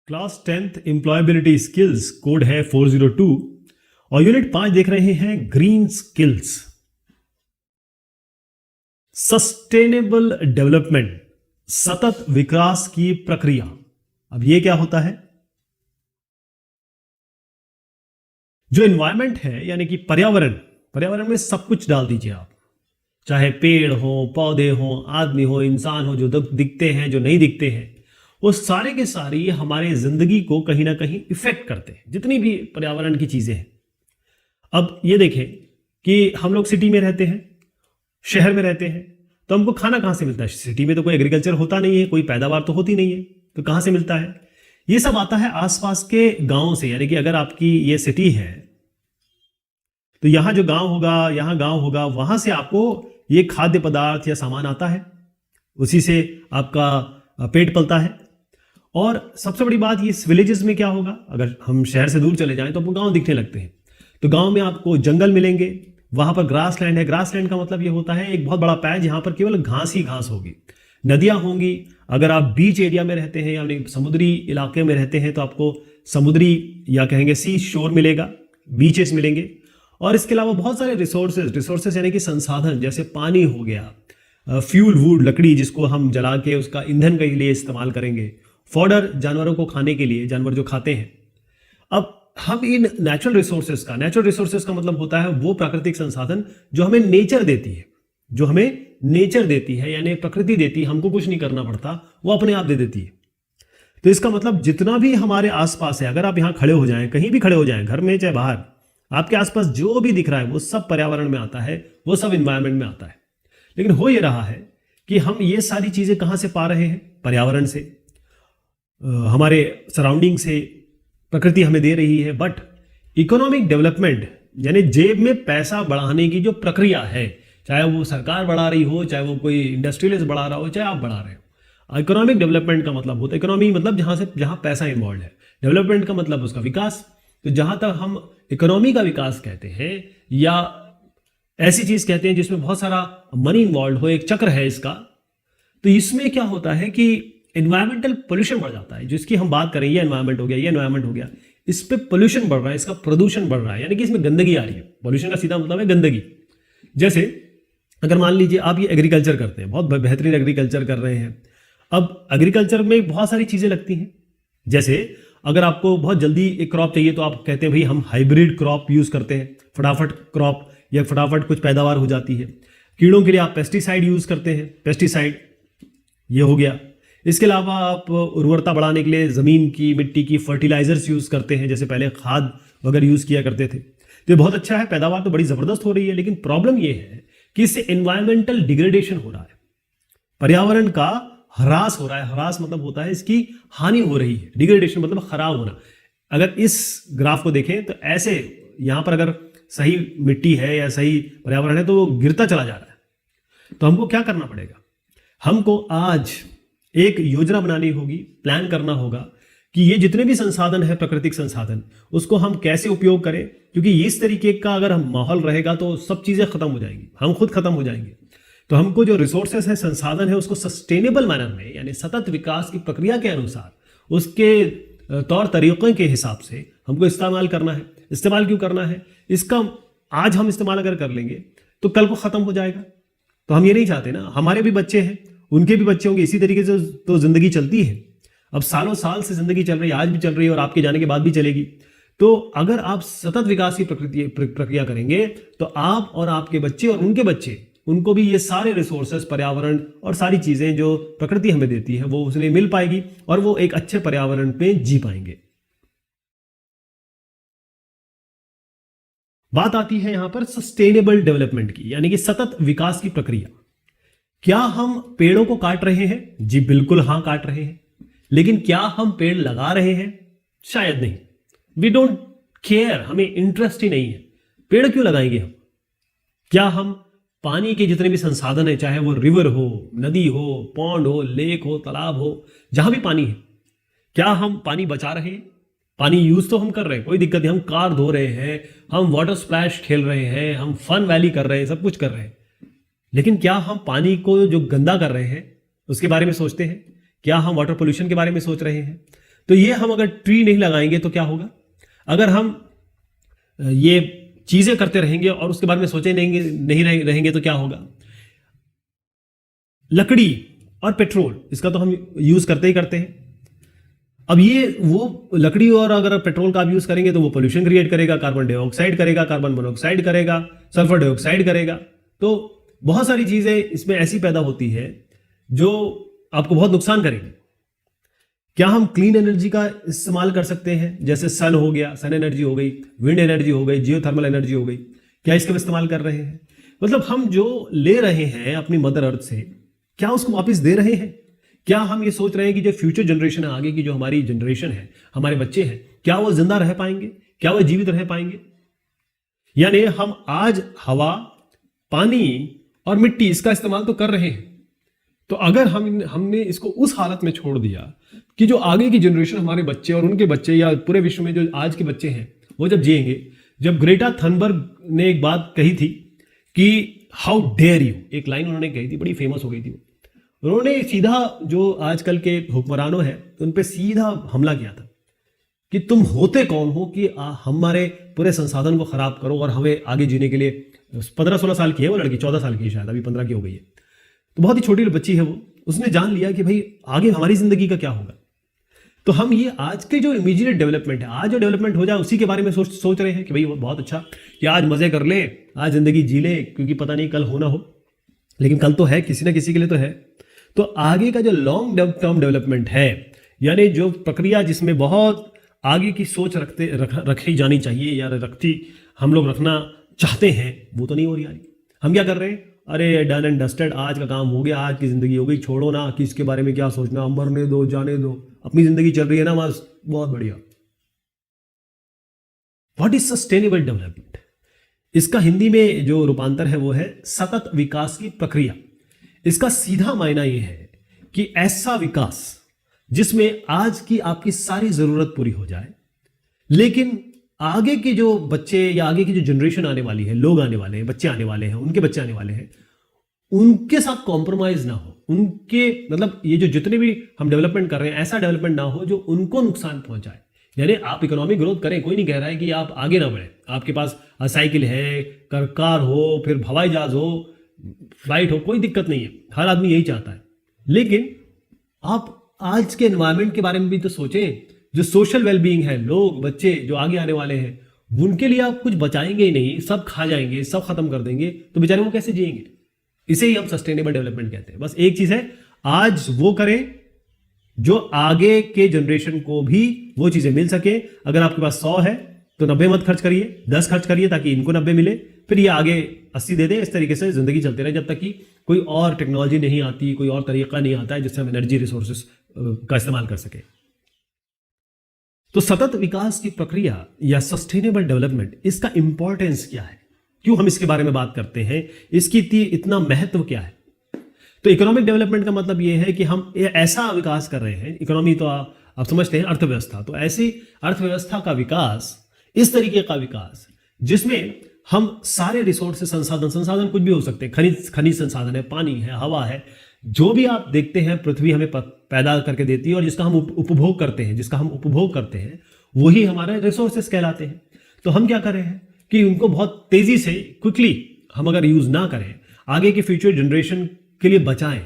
Class 10th employability skills code है 402 और unit 5 देख रहे हैं ग्रीन स्किल्स। सस्टेनेबल डेवलपमेंट, सतत विकास की प्रक्रिया। अब ये क्या होता है? जो एनवायरमेंट है यानी कि पर्यावरण में सब कुछ डाल दीजिए आप, चाहे पेड़ हो, पौधे हो, आदमी हो, इंसान हो, जो दिखते हैं, जो नहीं दिखते हैं, वो सारे के सारी हमारे जिंदगी को कहीं ना कहीं इफेक्ट करते हैं, जितनी भी पर्यावरण की चीजें हैं। अब ये देखें कि हम लोग सिटी में रहते हैं, शहर में रहते हैं, तो हमको खाना कहां से मिलता है? सिटी में तो कोई एग्रीकल्चर होता नहीं है, कोई पैदावार तो होती नहीं है, तो कहां से मिलता है? ये सब आता है आसपास के गांव से। यानी कि अगर आपकी ये सिटी है तो यहां जो गांव होगा, यहां गांव होगा, वहां से आपको ये खाद्य पदार्थ या सामान आता है, उसी से आपका पेट पलता है। और सबसे बड़ी बात, ये विलेजेस में क्या होगा, अगर हम शहर से दूर चले जाएं तो आपको गांव दिखने लगते हैं, तो गांव में आपको जंगल मिलेंगे, वहां पर ग्रास लैंड है। ग्रास लैंड का मतलब ये होता है एक बहुत बड़ा पैच जहां पर केवल घास ही घास होगी, नदियां होंगी। अगर आप बीच एरिया में रहते हैं यानी समुद्री इलाके में रहते हैं तो आपको समुद्री या कहेंगे सी शोर मिलेगा, बीचेस मिलेंगे। और इसके अलावा बहुत सारे रिसोर्सेज यानी कि संसाधन, जैसे पानी हो गया, फ्यूल वुड, लकड़ी जिसको हम जला के उसका ईंधन के लिए इस्तेमाल करेंगे, फॉडर जानवरों को खाने के लिए, जानवर जो खाते हैं। अब हम इन नेचुरल रिसोर्सेज का मतलब होता है वो प्राकृतिक संसाधन जो हमें नेचर देती है, जो हमें नेचर देती है यानी प्रकृति देती है, हमको कुछ नहीं करना पड़ता, वो अपने आप दे देती है। तो इसका मतलब जितना भी हमारे आसपास है, अगर आप यहां खड़े हो जाएं, कहीं भी खड़े हो जाएं, घर में चाहे बाहर, आपके आसपास जो भी दिख रहा है वो सब पर्यावरण में आता है, वो सब इन्वायरमेंट में आता है। लेकिन हो ये रहा है कि हम ये सारी चीजें कहां से पा रहे हैं? पर्यावरण से, हमारे सराउंडिंग से, प्रकृति हमें दे रही है। बट इकोनॉमिक डेवलपमेंट यानी जेब में पैसा बढ़ाने की जो प्रक्रिया है, चाहे वो सरकार बढ़ा रही हो, चाहे वो कोई इंडस्ट्रियलिस्ट बढ़ा रहा हो, चाहे आप बढ़ा रहे हो, इकोनॉमिक डेवलपमेंट का मतलब होता है, इकोनॉमी मतलब जहां पैसा इन्वॉल्व है, डेवलपमेंट का मतलब उसका विकास। तो जहां तक हम इकोनॉमी का विकास कहते हैं या ऐसी चीज कहते हैं जिसमें बहुत सारा मनी इन्वॉल्व हो, एक चक्र है इसका, तो इसमें क्या होता है कि एनवायरमेंटल पोल्यूशन बढ़ जाता है। जिसकी हम बात करें, ये एनवायरमेंट हो गया, ये एनवायरमेंट हो गया, इस पे पोल्यूशन बढ़ रहा है, इसका प्रदूषण बढ़ रहा है, यानी कि इसमें गंदगी आ रही है। पोल्यूशन का सीधा मतलब है गंदगी। जैसे अगर मान लीजिए आप ये एग्रीकल्चर करते हैं, बहुत बेहतरीन एग्रीकल्चर कर रहे हैं। अब एग्रीकल्चर में बहुत सारी चीजें लगती हैं, जैसे अगर आपको बहुत जल्दी एक क्रॉप चाहिए तो आप कहते हैं भाई हम हाइब्रिड क्रॉप यूज करते हैं, फटाफट क्रॉप या फटाफट कुछ पैदावार हो जाती है। कीड़ों के लिए आप पेस्टिसाइड यूज करते हैं, पेस्टिसाइड ये हो गया। इसके अलावा आप उर्वरता बढ़ाने के लिए जमीन की, मिट्टी की फर्टिलाइजर्स यूज करते हैं, जैसे पहले खाद वगैरह यूज किया करते थे। तो ये बहुत अच्छा है, पैदावार तो बड़ी जबरदस्त हो रही है। लेकिन प्रॉब्लम ये है कि इससे एनवायरमेंटल डिग्रेडेशन हो रहा है, पर्यावरण का ह्रास हो रहा है। ह्रास मतलब होता है इसकी हानि हो रही है, डिग्रेडेशन मतलब खराब होना। अगर इस ग्राफ को देखें तो ऐसे यहां पर अगर सही मिट्टी है या सही पर्यावरण है तो वो गिरता चला जा रहा है। तो हमको क्या करना पड़ेगा? हमको आज एक योजना बनानी होगी, प्लान करना होगा कि ये जितने भी संसाधन है, प्राकृतिक संसाधन, उसको हम कैसे उपयोग करें। क्योंकि इस तरीके का अगर हम माहौल रहेगा तो सब चीजें खत्म हो जाएंगी, हम खुद खत्म हो जाएंगे। तो हमको जो रिसोर्सेस है, संसाधन है, उसको सस्टेनेबल मैनर में यानी सतत विकास की प्रक्रिया के अनुसार, उसके तौर तरीकों के हिसाब से हमको इस्तेमाल करना है। इस्तेमाल क्यों करना है? इसका आज हम इस्तेमाल अगर कर लेंगे तो कल को खत्म हो जाएगा। तो हम ये नहीं चाहते ना, हमारे भी बच्चे हैं, उनके भी बच्चे होंगे, इसी तरीके से तो जिंदगी चलती है। अब सालों साल से जिंदगी चल रही है, आज भी चल रही है और आपके जाने के बाद भी चलेगी। तो अगर आप सतत विकास की प्रक्रिया करेंगे तो आप और आपके बच्चे और उनके बच्चे, उनको भी ये सारे रिसोर्सेस, पर्यावरण और सारी चीजें जो प्रकृति हमें देती है वो उसने मिल पाएगी और वो एक अच्छे पर्यावरण में जी पाएंगे। बात आती है यहां पर सस्टेनेबल डेवलपमेंट की, यानी कि सतत विकास की प्रक्रिया। क्या हम पेड़ों को काट रहे हैं? जी बिल्कुल हां, काट रहे हैं। लेकिन क्या हम पेड़ लगा रहे हैं? शायद नहीं। वी डोंट केयर, हमें इंटरेस्ट ही नहीं है। पेड़ क्यों लगाएंगे हम? क्या हम पानी के जितने भी संसाधन है, चाहे वो रिवर हो, नदी हो, पॉन्ड हो, लेक हो, तालाब हो, जहां भी पानी है, क्या हम पानी बचा रहे हैं? पानी यूज तो हम कर रहे हैं, कोई दिक्कत नहीं, हम कार धो रहे हैं, हम वाटर स्प्लैश खेल रहे हैं, हम फन वैली कर रहे हैं, सब कुछ कर रहे हैं। लेकिन क्या हम पानी को जो गंदा कर रहे हैं उसके बारे में सोचते हैं? क्या हम वाटर पोल्यूशन के बारे में सोच रहे हैं? तो ये हम अगर ट्री नहीं लगाएंगे तो क्या होगा? अगर हम ये चीजें करते रहेंगे और उसके बारे में सोचे नहीं रहेंगे तो क्या होगा? लकड़ी और पेट्रोल, इसका तो हम यूज करते ही करते हैं। अब ये वो लकड़ी और अगर पेट्रोल का आप यूज करेंगे तो वो पोल्यूशन क्रिएट करेगा, कार्बन डाइऑक्साइड करेगा, कार्बन मोनोऑक्साइड करेगा, सल्फर डाइऑक्साइड करेगा। तो बहुत सारी चीजें इसमें ऐसी पैदा होती है जो आपको बहुत नुकसान करेगी। क्या हम क्लीन एनर्जी का इस्तेमाल कर सकते हैं? जैसे सन हो गया, सन एनर्जी हो गई, विंड एनर्जी हो गई, जियोथर्मल एनर्जी हो गई, क्या इसका इस्तेमाल कर रहे हैं? मतलब हम जो ले रहे हैं अपनी मदर अर्थ से, क्या उसको वापस दे रहे हैं? क्या हम ये सोच रहे हैं कि जो फ्यूचर जनरेशन है, आगे की जो हमारी जनरेशन है, हमारे बच्चे हैं, क्या वो जिंदा रह पाएंगे? क्या वो जीवित रह पाएंगे? यानी हम आज हवा, पानी और मिट्टी इसका इस्तेमाल तो कर रहे हैं। तो अगर हमने इसको उस हालत में छोड़ दिया कि जो आगे की जनरेशन, हमारे बच्चे और उनके बच्चे या पूरे विश्व में जो आज के बच्चे हैं वो जब जिएंगे, जब ग्रेटा थनबर्ग ने एक बात कही थी कि हाउ डेयर यू, एक लाइन उन्होंने कही थी, बड़ी फेमस हो गई थी। उन्होंने सीधा जो आजकल के हुक्मरानों हैं उन पे सीधा हमला किया था कि तुम होते कौन हो कि हमारे पूरे संसाधन को खराब करो और हमें आगे जीने के लिए। 15-16 साल की है वो लड़की, 14 साल की है शायद, अभी 15 की हो गई है। तो बहुत ही छोटी बच्ची है वो, उसने जान लिया कि भाई आगे हमारी जिंदगी का क्या होगा। तो हम ये आज के जो इमीडिएट डेवलपमेंट है, आज जो डेवलपमेंट हो जाए उसी के बारे में सोच रहे हैं कि भाई वो बहुत अच्छा कि आज मजे कर ले, आज जिंदगी जी ले, क्योंकि पता नहीं कल हो ना हो, लेकिन कल तो है, किसी ना किसी के लिए तो है। तो आगे का जो लॉन्ग टर्म डेवलपमेंट है, यानी जो प्रक्रिया जिसमें बहुत आगे की सोच रखी जानी चाहिए या हम लोग रखना चाहते हैं, वो तो नहीं हो रही। हम क्या कर रहे हैं? अरे डन एंड डस्टेड, आज का काम हो गया, आज की जिंदगी हो गई, छोड़ो ना, कि इसके बारे में क्या सोचना, मरने दो, जाने दो, अपनी जिंदगी चल रही है ना, बस बहुत बढ़िया। What is sustainable development? इसका हिंदी में जो रूपांतर है वो है सतत विकास की प्रक्रिया। इसका सीधा मायना यह है कि ऐसा विकास जिसमें आज की आपकी सारी जरूरत पूरी हो जाए, लेकिन आगे के जो बच्चे या आगे की जो जनरेशन आने वाली है, लोग आने वाले हैं, बच्चे आने वाले हैं, उनके बच्चे आने वाले हैं, उनके साथ कॉम्प्रोमाइज ना हो। उनके मतलब ये जो जितने भी हम डेवलपमेंट कर रहे हैं, ऐसा डेवलपमेंट ना हो जो उनको नुकसान पहुंचाए। यानी आप इकोनॉमिक ग्रोथ करें, कोई नहीं कह रहा है कि आप आगे ना बढ़े, आपके पास साइकिल है, कार हो, फिर हवाई जहाज हो, फ्लाइट हो, कोई दिक्कत नहीं है, हर आदमी यही चाहता है। लेकिन आप आज के एनवायरमेंट के बारे में भी तो सोचें। जो सोशल वेलबींग है, लोग, बच्चे जो आगे आने वाले हैं, उनके लिए आप कुछ बचाएंगे ही नहीं, सब खा जाएंगे, सब खत्म कर देंगे, तो बेचारे वो कैसे जिएंगे? इसे ही हम सस्टेनेबल डेवलपमेंट कहते हैं। बस एक चीज है, आज वो करें जो आगे के जनरेशन को भी वो चीजें मिल सके। अगर आपके पास 100 है तो 90 मत खर्च करिए, 10 खर्च करिए ताकि इनको 90 मिले, फिर ये आगे 80 दे दे। इस तरीके से जिंदगी चलती रहे जब तक कि कोई और टेक्नोलॉजी नहीं आती, कोई और तरीका नहीं आता है जिससे हम एनर्जी रिसोर्सेस का इस्तेमाल कर सके। तो सतत विकास की प्रक्रिया या सस्टेनेबल डेवलपमेंट, इसका इंपॉर्टेंस क्या है, क्यों हम इसके बारे में बात करते हैं, इसकी इतना महत्व क्या है? तो इकोनॉमिक डेवलपमेंट का मतलब यह है कि हम ऐसा विकास कर रहे हैं, इकोनॉमी तो आप समझते हैं अर्थव्यवस्था, तो ऐसी अर्थव्यवस्था का विकास, इस तरीके का विकास जिसमें हम सारे रिसोर्सेस, संसाधन कुछ भी हो सकते हैं, खनिज संसाधन है, पानी है, हवा है, जो भी आप देखते हैं पृथ्वी हमें पैदा करके देती है और जिसका हम उपभोग करते हैं, वही हमारे रिसोर्सेस कहलाते हैं। तो हम क्या कर रहे हैं कि उनको बहुत तेजी से, क्विकली हम अगर यूज ना करें, आगे के फ्यूचर जनरेशन के लिए बचाएं।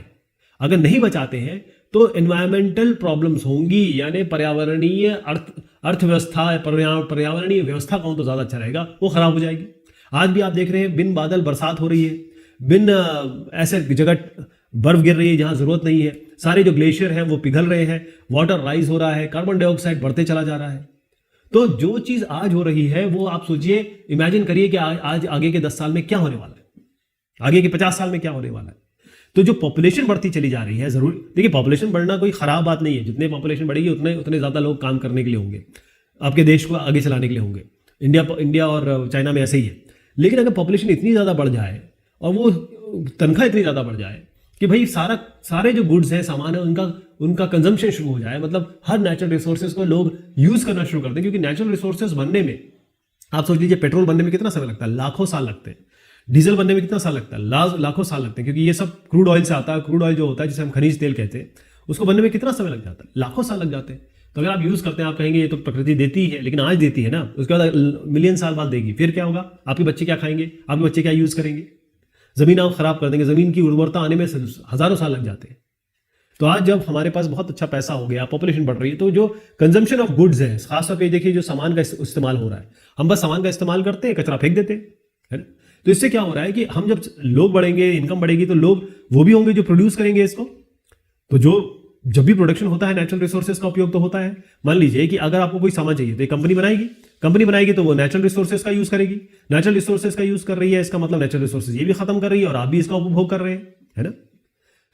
अगर नहीं बचाते हैं तो एनवायरमेंटल प्रॉब्लम्स होंगी, यानी पर्यावरणीय अर्थव्यवस्था, पर्यावरणीय व्यवस्था कहूं तो ज्यादा अच्छा रहेगा, वो खराब हो जाएगी। आज भी आप देख रहे हैं बिन बादल बरसात हो रही है, बिन ऐसे जगह बर्फ गिर रही है जहां जरूरत नहीं है, सारे जो ग्लेशियर हैं वो पिघल रहे हैं, वाटर राइज हो रहा है, कार्बन डाइऑक्साइड बढ़ते चला जा रहा है। तो जो चीज आज हो रही है वो आप सोचिए, इमेजिन करिए कि आज आगे के 10 साल में क्या होने वाला है, आगे के 50 साल में क्या होने वाला है। तो जो पॉपुलेशन बढ़ती चली जा रही है, जरूर देखिए पॉपुलेशन बढ़ना कोई खराब बात नहीं है, जितने पॉपुलेशन बढ़ेगी उतने ज्यादा लोग काम करने के लिए होंगे, आपके देश को आगे चलाने के लिए होंगे। इंडिया और चाइना में ऐसे ही है। लेकिन अगर पॉपुलेशन इतनी ज्यादा बढ़ जाए और वो तनख्वाह इतनी ज्यादा बढ़ जाए कि भाई सारे जो गुड्स हैं, सामान है, उनका कंजम्पशन शुरू हो जाए, मतलब हर नेचुरल रिसोर्सेज को लोग यूज करना शुरू कर दें। क्योंकि नेचुरल रिसोर्सेज बनने में, आप सोच लीजिए, पेट्रोल बनने में कितना समय लगता है, लाखों साल लगते हैं। डीजल बनने में कितना साल लगता है, लाखों साल लगते हैं, क्योंकि ये सब क्रूड ऑयल से आता है। क्रूड ऑयल जो होता है, जिसे हम खनिज तेल कहते हैं, उसको बनने में कितना समय लग जाता है, लाखों साल लग जाते हैं। तो अगर आप यूज़ करते हैं, आप कहेंगे ये तो प्रकृति देती है, लेकिन आज देती है ना, उसके बाद मिलियन साल बाद देगी, फिर क्या होगा? आपके बच्चे क्या खाएंगे? आपके बच्चे क्या यूज़ करेंगे? ज़मीन आप खराब कर देंगे, ज़मीन की उर्वरता आने में हज़ारों साल लग जाते हैं। तो आज जब हमारे पास बहुत अच्छा पैसा हो गया, पॉपुलेशन बढ़ रही है, तो जो कंजम्पशन ऑफ गुड्स है, खासतौर पे देखिए जो सामान का इस्तेमाल हो रहा है, हम बस सामान का इस्तेमाल करते हैं, कचरा फेंक देते हैं, है ना? तो इससे क्या हो रहा है कि हम जब लोग बढ़ेंगे, इनकम बढ़ेगी, तो लोग वो भी होंगे जो प्रोड्यूस करेंगे इसको। तो जो जब भी प्रोडक्शन होता है, नेचुरल रिसोर्सेज का उपयोग तो होता है। मान लीजिए कि अगर आपको कोई सामान चाहिए तो एक कंपनी बनाएगी तो वो नेचुरल रिसोर्सेज का यूज करेगी। नेचुरल रिसोर्सेज का यूज कर रही है, इसका मतलब नेचुरल रिसोर्सेज ये भी खत्म कर रही है और आप भी इसका उपभोग कर रहे हैं, है ना?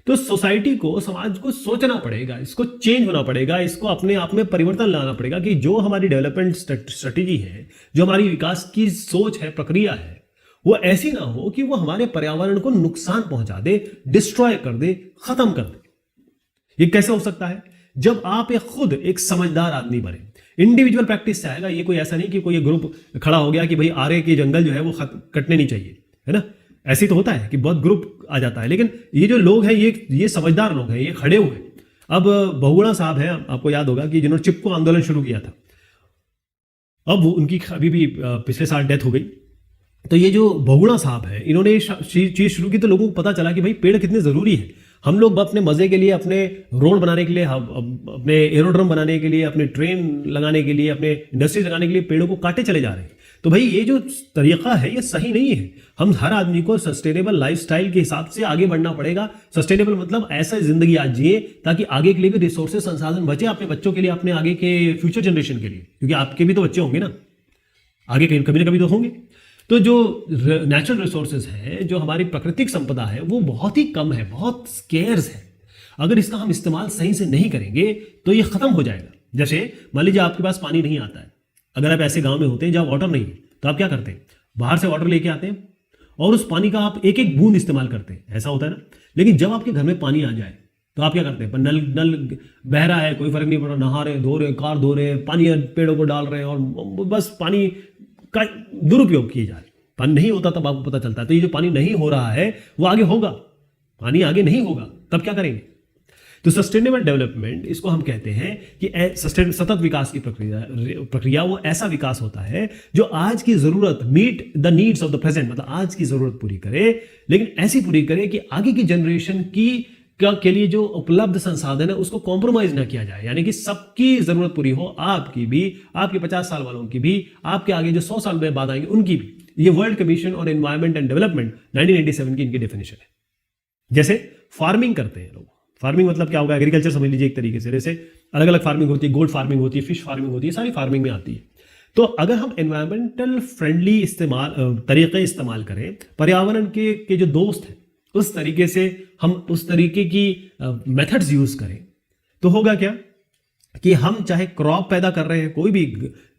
तो सोसाइटी को, समाज को सोचना पड़ेगा, इसको चेंज होना पड़ेगा, इसको अपने आप में परिवर्तन लाना पड़ेगा कि जो हमारी डेवलपमेंट स्ट्रेटेजी है, जो हमारी विकास की सोच है, प्रक्रिया है, वो ऐसी ना हो कि वो हमारे पर्यावरण को नुकसान पहुंचा दे, डिस्ट्रॉय कर दे, खत्म कर दे। ये कैसे हो सकता है? जब आप खुद एक समझदार आदमी बने। इंडिविजुअल प्रैक्टिस से आएगा ये, कोई ऐसा नहीं कि कोई ग्रुप खड़ा हो गया कि भाई आरे के जंगल जो है वो कटने नहीं चाहिए, है ना? ऐसे तो होता है कि बहुत ग्रुप आ जाता है, लेकिन ये जो लोग हैं, ये समझदार लोग हैं, ये खड़े हुए। अब बहुगुणा साहब हैं, आपको याद होगा कि जिन्होंने चिपको आंदोलन शुरू किया था, अब उनकी अभी भी पिछले साल डेथ हो गई। तो ये जो बहुगुणा साहब हैं, इन्होंने ये चीज शुरू की तो लोगों को पता चला कि भाई पेड़ कितने जरूरी है। हम लोग अपने मजे के लिए, अपने रोड बनाने के लिए, अपने एरोड्रम बनाने के लिए, अपने ट्रेन लगाने के लिए, अपने इंडस्ट्री लगाने के लिए पेड़ों को काटे चले जा रहे हैं। तो भाई ये जो तरीका है ये सही नहीं है। हम हर आदमी को सस्टेनेबल लाइफस्टाइल के हिसाब से आगे बढ़ना पड़ेगा। सस्टेनेबल मतलब ऐसा जिंदगी आज जिए ताकि आगे के लिए भी रिसोर्सेज, संसाधन बचे, अपने बच्चों के लिए, अपने आगे के फ्यूचर जनरेशन के लिए, क्योंकि आपके भी तो बच्चे होंगे ना, आगे कभी ना कभी तो होंगे। तो जो नेचुरल रिसोर्सेज है, जो हमारी प्राकृतिक संपदा है, वो बहुत ही कम है, बहुत स्केर्स है। अगर इसका हम इस्तेमाल सही से नहीं करेंगे तो ये खत्म हो जाएगा। जैसे मान लीजिए आपके पास पानी नहीं आता है, अगर आप ऐसे गांव में होते हैं जहाँ वाटर नहीं है, तो आप क्या करते हैं? बाहर से वाटर लेके आते हैं और उस पानी का आप एक एक बूंद इस्तेमाल करते हैं, ऐसा होता है ना। लेकिन जब आपके घर में पानी आ जाए तो आप क्या करते हैं? नल बह रहा है, कोई फर्क नहीं पड़ रहा, नहा रहे, धो रहे, कार धो रहे, पानी पेड़ों को डाल रहे हैं और बस पानी का दुरुपयोग किए जा रहे। पानी नहीं होता तब आपको पता चलता है। तो ये जो पानी नहीं हो रहा है वो आगे होगा, पानी आगे नहीं होगा, तब क्या करेंगे? तो सस्टेनेबल डेवलपमेंट, इसको हम कहते हैं कि सतत विकास की प्रक्रिया वो ऐसा विकास होता है जो आज की जरूरत, meet the needs of the present, मतलब आज की जरूरत पूरी करे, लेकिन ऐसी पूरी करे कि आगे की जनरेशन की के लिए जो उपलब्ध संसाधन है उसको कॉम्प्रोमाइज ना किया जाए। यानी कि सबकी जरूरत पूरी हो, आपकी भी, आपके 50 साल वालों की भी, आपके आगे जो 100 साल में बाद आएंगे उनकी भी। ये world commission on environment and development 1997 की इनकी डेफिनेशन है। जैसे फार्मिंग करते हैं लोग, फार्मिंग मतलब क्या होगा? एग्रीकल्चर समझ लीजिए एक तरीके से। जैसे अलग अलग फार्मिंग होती है, गोल्ड फार्मिंग होती है, फिश फार्मिंग होती है, सारी फार्मिंग में आती है। तो अगर हम एनवायरमेंटल फ्रेंडली तरीके इस्तेमाल करें, पर्यावरण के जो दोस्त हैं उस तरीके से हम उस तरीके की मेथड्स यूज करें, तो होगा क्या कि हम चाहे क्रॉप पैदा कर रहे हैं, कोई भी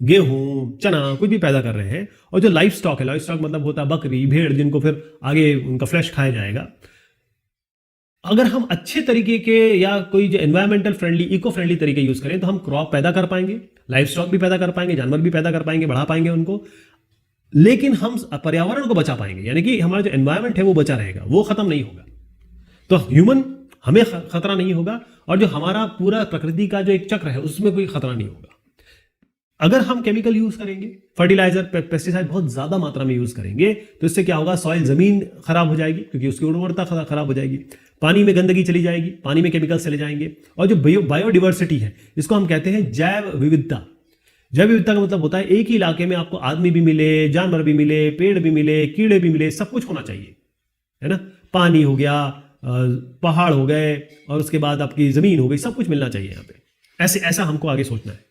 गेहूं, चना, कोई भी पैदा कर रहे हैं, और जो लाइफ स्टॉक है, लाइफ स्टॉक मतलब होता है बकरी, भेड़, जिनको फिर आगे उनका फ्लैश खाया जाएगा। अगर हम अच्छे तरीके के या कोई जो एनवायरमेंटल फ्रेंडली, इको फ्रेंडली तरीके यूज करें तो हम क्रॉप पैदा कर पाएंगे, लाइफ स्टॉक भी पैदा कर पाएंगे, जानवर भी पैदा कर पाएंगे, बढ़ा पाएंगे उनको, लेकिन हम पर्यावरण को बचा पाएंगे। यानी कि हमारा जो एनवायरमेंट है वो बचा रहेगा, वो खत्म नहीं होगा। तो ह्यूमन हमें खतरा नहीं होगा, और जो हमारा पूरा प्रकृति का जो एक चक्र है उसमें कोई खतरा नहीं होगा। अगर हम केमिकल यूज करेंगे, फर्टिलाइजर, पेस्टिसाइड बहुत ज्यादा मात्रा में यूज करेंगे, तो इससे क्या होगा? सॉइल, जमीन खराब हो जाएगी क्योंकि उसकी उर्वरता खराब हो जाएगी। पानी में गंदगी चली जाएगी, पानी में केमिकल्स चले जाएंगे। और जो बायोडिवर्सिटी है, इसको हम कहते हैं जैव विविधता। जैव विविधता का मतलब होता है एक ही इलाके में आपको आदमी भी मिले, जानवर भी मिले, पेड़ भी मिले, कीड़े भी मिले, सब कुछ होना चाहिए, है ना? पानी हो गया, पहाड़ हो गए, और उसके बाद आपकी जमीन हो गई, सब कुछ मिलना चाहिए यहाँ पे। ऐसा हमको आगे सोचना है।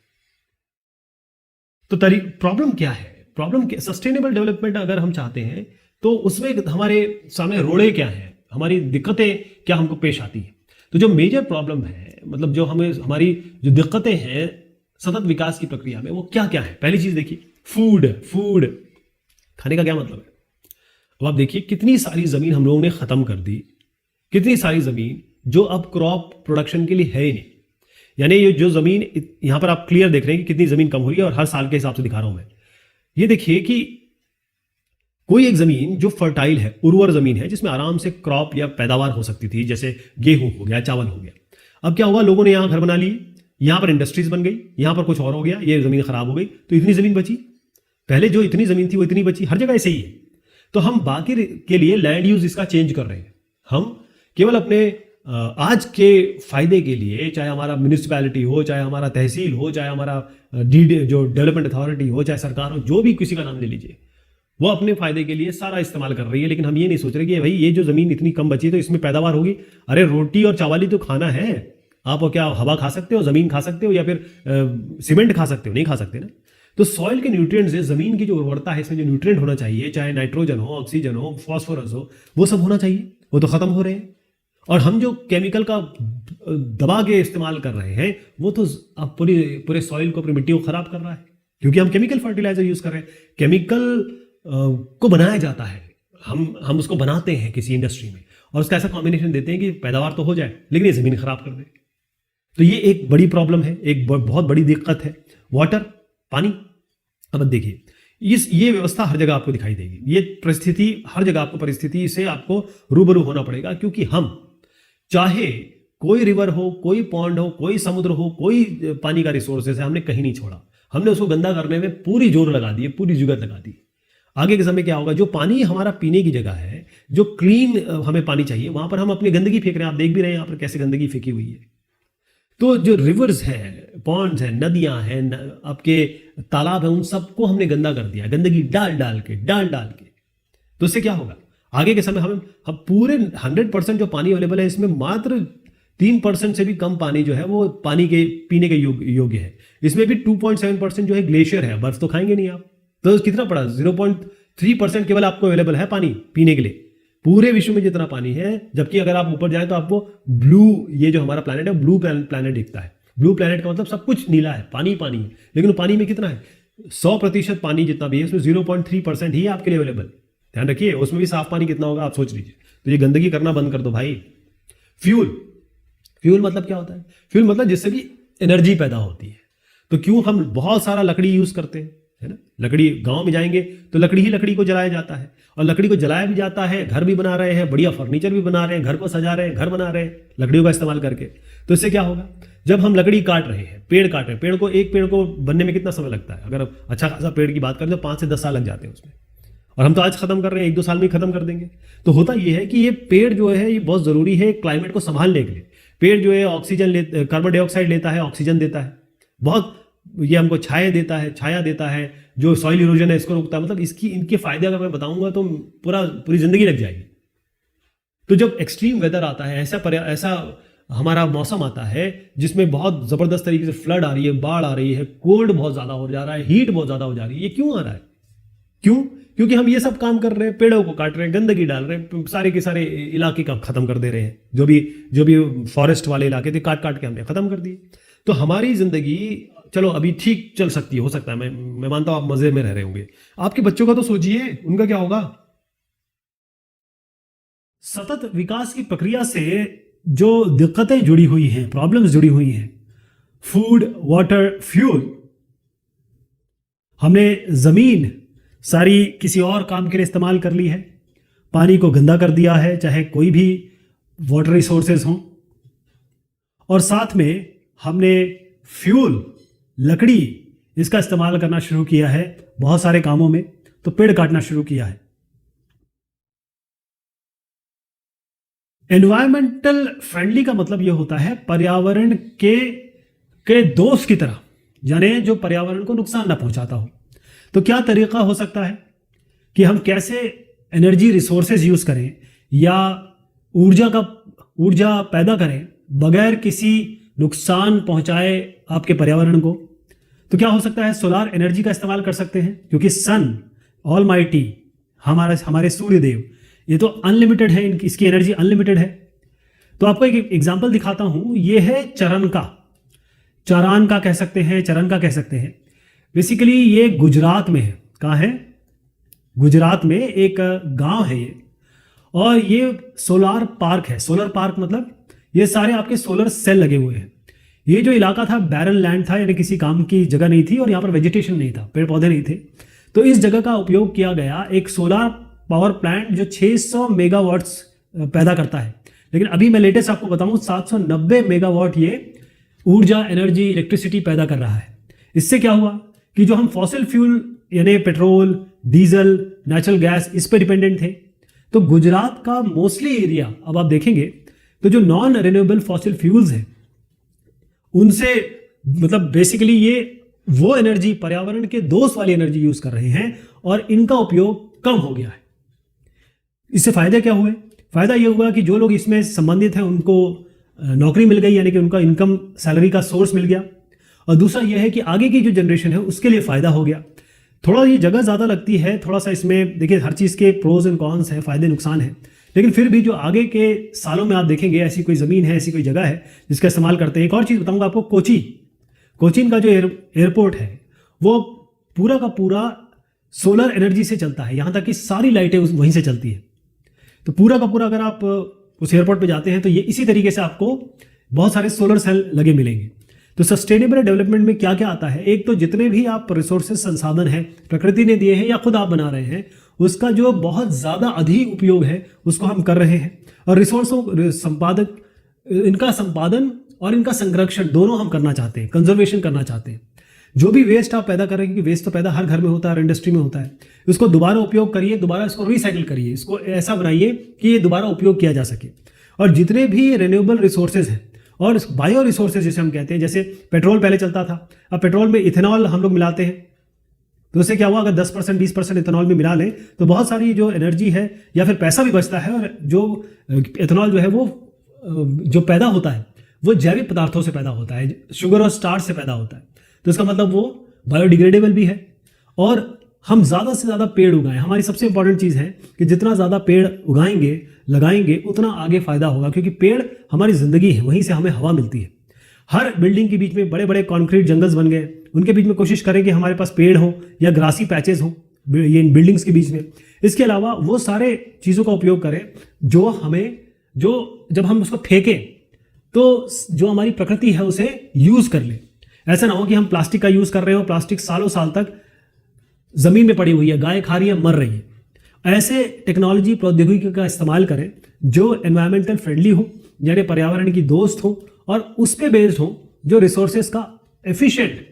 तो प्रॉब्लम क्या है? सस्टेनेबल डेवलपमेंट अगर हम चाहते हैं तो उसमें हमारे सामने रोड़े क्या है, हमारी दिक्कतें क्या हमको पेश आती है। तो जो मेजर प्रॉब्लम है, मतलब जो हमारी जो दिक्कतें हैं सतत विकास की प्रक्रिया में, वो क्या क्या है? पहली चीज देखिए, फूड। खाने का क्या मतलब है? अब आप देखिए कितनी सारी जमीन हम लोगों ने खत्म कर दी, कितनी सारी जमीन जो अब क्रॉप प्रोडक्शन के लिए है ही नहीं। यानी ये जो जमीन, यहां पर आप क्लियर देख रहे हैं कि कितनी जमीन कम हो रही है, और हर साल के हिसाब से दिखा रहा हूं मैं। ये देखिए कि कोई एक जमीन जो फर्टाइल है, उर्वर जमीन है, जिसमें आराम से क्रॉप या पैदावार हो सकती थी, जैसे गेहूं हो गया, चावल हो गया। अब क्या हुआ? लोगों ने यहां घर बना लिए, यहां पर इंडस्ट्रीज बन गई, यहां पर कुछ और हो गया, ये जमीन खराब हो गई, तो इतनी जमीन बची। पहले जो इतनी जमीन थी वो इतनी बची, हर जगह ऐसे ही है। तो हम बाकी के लिए लैंड यूज इसका चेंज कर रहे हैं। हम केवल अपने आज के फायदे के लिए, चाहे हमारा म्यूनिसिपैलिटी हो, चाहे हमारा तहसील हो, चाहे हमारा जो डेवलपमेंट अथॉरिटी हो, चाहे सरकार हो, जो भी किसी का नाम ले लीजिए, वो अपने फायदे के लिए सारा इस्तेमाल कर रही है। लेकिन हम ये नहीं सोच रहे कि भाई ये जो जमीन इतनी कम बची तो इसमें पैदावार होगी। अरे रोटी और चावल ही तो खाना है। आप क्या हवा खा सकते हो, जमीन खा सकते हो, या फिर सीमेंट खा सकते हो? नहीं खा सकते ना। तो सॉइल के न्यूट्रिएंट्स है, जमीन की जो उर्वरता है, इसमें जो न्यूट्रिएंट होना चाहिए, चाहे नाइट्रोजन हो, ऑक्सीजन हो, फॉस्फोरस हो, वो सब होना चाहिए, वो तो खत्म हो रहे हैं। और हम जो केमिकल का दबा के इस्तेमाल कर रहे हैं, वो तो अब पूरे सॉइल को, पूरी मिट्टी को खराब कर रहा है, क्योंकि हम केमिकल फर्टिलाइजर यूज कर रहे हैं। केमिकल को बनाया जाता है, हम उसको बनाते हैं किसी इंडस्ट्री में, और उसका ऐसा कॉम्बिनेशन देते हैं कि पैदावार तो हो जाए लेकिन ये जमीन खराब कर दे। तो ये एक बड़ी प्रॉब्लम है, एक बहुत बड़ी दिक्कत है। वाटर, पानी। अब देखिए, ये व्यवस्था हर जगह आपको दिखाई देगी, ये परिस्थिति हर जगह आपको, परिस्थिति से आपको रूबरू होना पड़ेगा, क्योंकि हम चाहे कोई रिवर हो, कोई पॉन्ड हो, कोई समुद्र हो, कोई पानी का रिसोर्सेस है, हमने कहीं नहीं छोड़ा। हमने उसको गंदा करने में पूरी जोर लगा दी है, पूरी जुगत लगा दी। आगे के समय क्या होगा, जो पानी हमारा पीने की जगह है, जो क्लीन हमें पानी चाहिए, वहां पर हम अपनी गंदगी फेंक रहे हैं। आप देख भी रहे हैं यहाँ पर कैसे गंदगी फेंकी हुई है। तो जो रिवर्स हैं, पॉन्ड्स हैं, नदियां हैं, आपके तालाब हैं, उन सबको हमने गंदा कर दिया, गंदगी डाल डाल के। तो इससे क्या होगा, आगे के समय हम पूरे 100% जो पानी अवेलेबल है, इसमें मात्र 3% से भी कम पानी जो है वो पानी के पीने के योग्य है। इसमें भी 2.7% जो है ग्लेशियर है, बर्फ तो खाएंगे नहीं आप। तो कितना पड़ा, 0.3% केवल आपको अवेलेबल है पानी पीने के लिए, पूरे विश्व में जितना पानी है। जबकि अगर आप ऊपर जाएं तो आपको ब्लू, ये जो हमारा प्लैनेट है, ब्लू प्लैनेट दिखता है। ब्लू प्लैनेट का मतलब सब कुछ नीला है, पानी पानी है। लेकिन पानी में कितना है, 100% पानी जितना भी है, उसमें 0.3% ही आपके लिए अवेलेबल। ध्यान रखिए, उसमें भी साफ पानी कितना होगा आप सोच लीजिए। तो ये गंदगी करना बंद कर दो भाई। फ्यूल मतलब क्या होता है, फ्यूल मतलब जिससे कि एनर्जी पैदा होती है। तो क्यों हम बहुत सारा लकड़ी यूज करते हैं, है ना। लकड़ी, गांव में जाएंगे तो लकड़ी ही लकड़ी को जलाया जाता है, और लकड़ी को जलाया भी जाता है, घर भी बना रहे हैं, बढ़िया फर्नीचर भी बना रहे हैं, घर को सजा रहे हैं, घर बना रहे हैं लकड़ियों का इस्तेमाल करके। तो इससे क्या होगा, जब हम लकड़ी काट रहे हैं, पेड़ काट रहे हैं, एक पेड़ को बनने में कितना समय लगता है, अगर अच्छा खासा पेड़ की बात करें तो 5 से 10 साल लग जाते हैं उसमें, और हम तो आज खत्म कर रहे हैं, 1-2 साल में खत्म कर देंगे। तो होता यह है कि ये पेड़ जो है ये बहुत जरूरी है क्लाइमेट को संभालने के लिए। पेड़ जो है ऑक्सीजन कार्बन डाइऑक्साइड लेता है, ऑक्सीजन देता है, बहुत ये हमको छाया देता है, जो सॉइल इरोजन है इसको रोकता है। मतलब इनके फायदे अगर मैं बताऊंगा तो पूरी जिंदगी लग जाएगी। तो जब एक्सट्रीम वेदर आता है, ऐसा हमारा मौसम आता है जिसमें बहुत जबरदस्त तरीके से फ्लड आ रही है, बाढ़ आ रही है, कोल्ड बहुत ज्यादा हो जा रहा है, हीट बहुत ज्यादा हो जा रही है, ये क्यों आ रहा है? क्योंकि हम ये सब काम कर रहे हैं, पेड़ों को काट रहे हैं, गंदगी डाल रहे हैं, सारे के सारे इलाके का खत्म कर दे रहे हैं। जो भी फॉरेस्ट वाले इलाके थे, काट के हमने खत्म कर दिए। तो हमारी जिंदगी चलो अभी ठीक चल सकती है, हो सकता है, मैं मानता हूं आप मजे में रह रहे होंगे। आपके बच्चों का तो सोचिए, उनका क्या होगा। सतत विकास की प्रक्रिया से जो दिक्कतें जुड़ी हुई हैं, प्रॉब्लम्स जुड़ी हुई हैं, फूड, वाटर, फ्यूल, हमने जमीन सारी किसी और काम के लिए इस्तेमाल कर ली है, पानी को गंदा कर दिया है, चाहे कोई भी वाटर रिसोर्सेज हों, और साथ में हमने फ्यूल, लकड़ी, इसका इस्तेमाल करना शुरू किया है बहुत सारे कामों में। तो पेड़ काटना शुरू किया है। एनवायरमेंटल फ्रेंडली का मतलब यह होता है पर्यावरण के दोस्त की तरह, यानी जो पर्यावरण को नुकसान ना पहुंचाता हो। तो क्या तरीका हो सकता है कि हम कैसे एनर्जी रिसोर्सेज यूज करें या ऊर्जा पैदा करें बगैर किसी नुकसान पहुंचाए आपके पर्यावरण को। तो क्या हो सकता है, सोलार एनर्जी का इस्तेमाल कर सकते हैं, क्योंकि सन ऑलमाइटी, हमारे सूर्य देव, ये तो अनलिमिटेड है, इसकी एनर्जी अनलिमिटेड है। तो आपको एक एग्जांपल दिखाता हूं, ये है चरण का कह सकते हैं। बेसिकली ये गुजरात में है। कहाँ है? गुजरात में एक गांव है ये, और ये सोलर पार्क है। सोलर पार्क मतलब ये सारे आपके सोलर सेल लगे हुए हैं। ये जो इलाका था बैरन लैंड था, यानी किसी काम की जगह नहीं थी, और यहाँ पर वेजिटेशन नहीं था, पेड़ पौधे नहीं थे। तो इस जगह का उपयोग किया गया एक सोलर पावर प्लांट जो 600 मेगावाट्स पैदा करता है। लेकिन अभी मैं लेटेस्ट आपको बताऊं 790 मेगावाट ये ऊर्जा, एनर्जी, इलेक्ट्रिसिटी पैदा कर रहा है। इससे क्या हुआ कि जो हम फॉसिल फ्यूल यानी पेट्रोल, डीजल, नेचुरल गैस इस पर डिपेंडेंट थे, तो गुजरात का मोस्टली एरिया अब आप देखेंगे तो जो नॉन रिन्यूएबल फॉसिल फ्यूल्स हैं उनसे मतलब बेसिकली ये वो एनर्जी, पर्यावरण के दोस्त वाली एनर्जी यूज कर रहे हैं और इनका उपयोग कम हो गया है। इससे फायदे क्या हुए? फायदा ये हुआ कि जो लोग इसमें संबंधित हैं उनको नौकरी मिल गई, यानी कि उनका इनकम, सैलरी का सोर्स मिल गया। और दूसरा यह है कि आगे की जो जनरेशन है उसके लिए फायदा हो गया। थोड़ा ये जगह ज़्यादा लगती है, थोड़ा सा इसमें देखिए हर चीज़ के प्रोज एंड कॉन्स हैं, फायदे नुकसान हैं, लेकिन फिर भी जो आगे के सालों में आप देखेंगे ऐसी कोई ज़मीन है, ऐसी कोई जगह है जिसका इस्तेमाल करते हैं। एक और चीज़ बताऊंगा आपको, कोचीन का जो एयरपोर्ट है वो पूरा का पूरा सोलर एनर्जी से चलता है, यहाँ तक कि सारी लाइटें वहीं से चलती है। तो पूरा का पूरा अगर आप उस एयरपोर्ट पे जाते हैं तो ये इसी तरीके से आपको बहुत सारे सोलर सेल लगे मिलेंगे। तो सस्टेनेबल डेवलपमेंट में क्या क्या आता है? एक तो जितने भी आप रिसोर्सेज, संसाधन हैं, प्रकृति ने दिए हैं या खुद आप बना रहे हैं, उसका जो बहुत ज़्यादा अधिक उपयोग है उसको हम कर रहे हैं। और रिसोर्सों संपादक, इनका संपादन और इनका संरक्षण दोनों हम करना चाहते हैं, कंजर्वेशन करना चाहते हैं। जो भी वेस्ट आप पैदा कर रहे हैं, क्योंकि वेस्ट तो पैदा हर घर में होता है, हर इंडस्ट्री में होता है, उसको दोबारा उपयोग करिए, दोबारा इसको रिसाइकिल करिए, इसको ऐसा बनाइए कि ये दोबारा उपयोग किया जा सके। और जितने भी रिन्यूएबल रिसोर्सेज हैं और बायो रिसोर्सेज जिसे हम कहते हैं, जैसे पेट्रोल पहले चलता था, अब पेट्रोल में इथेनॉल हम लोग मिलाते हैं, तो उससे क्या हुआ, अगर 10% 20% इथेनॉल में मिला लें तो बहुत सारी जो एनर्जी है या फिर पैसा भी बचता है। और जो इथेनॉल जो है वो जो पैदा होता है वो जैविक पदार्थों से पैदा होता है, शुगर और स्टार्च से पैदा होता है। तो इसका मतलब वो बायोडिग्रेडेबल भी है। और हम ज़्यादा से ज़्यादा पेड़ उगाएं, हमारी सबसे इंपॉर्टेंट चीज़ है कि जितना ज़्यादा पेड़ उगाएंगे, लगाएंगे, उतना आगे फायदा होगा, क्योंकि पेड़ हमारी ज़िंदगी है, वहीं से हमें हवा मिलती है। हर बिल्डिंग के बीच में बड़े बड़े कंक्रीट जंगल्स बन गए, उनके बीच में कोशिश करें कि हमारे पास पेड़ हो या ग्रासी पैचेस हो ये इन बिल्डिंग्स के बीच में। इसके अलावा वो सारे चीज़ों का उपयोग करें जो हमें, जो जब हम उसको फेंकें तो जो हमारी प्रकृति है उसे यूज़ कर ले। ऐसा ना हो कि हम प्लास्टिक का यूज़ कर रहे हो, प्लास्टिक सालों साल तक ज़मीन में पड़ी हुई है, गाय खा रही है, मर रही है। ऐसे टेक्नोलॉजी, प्रौद्योगिकी का इस्तेमाल करें जो एनवायरमेंटल फ्रेंडली हो, यानी पर्यावरण की दोस्त हो, और उस पर बेस्ड हो, जो रिसोर्सेज का एफिशिएंट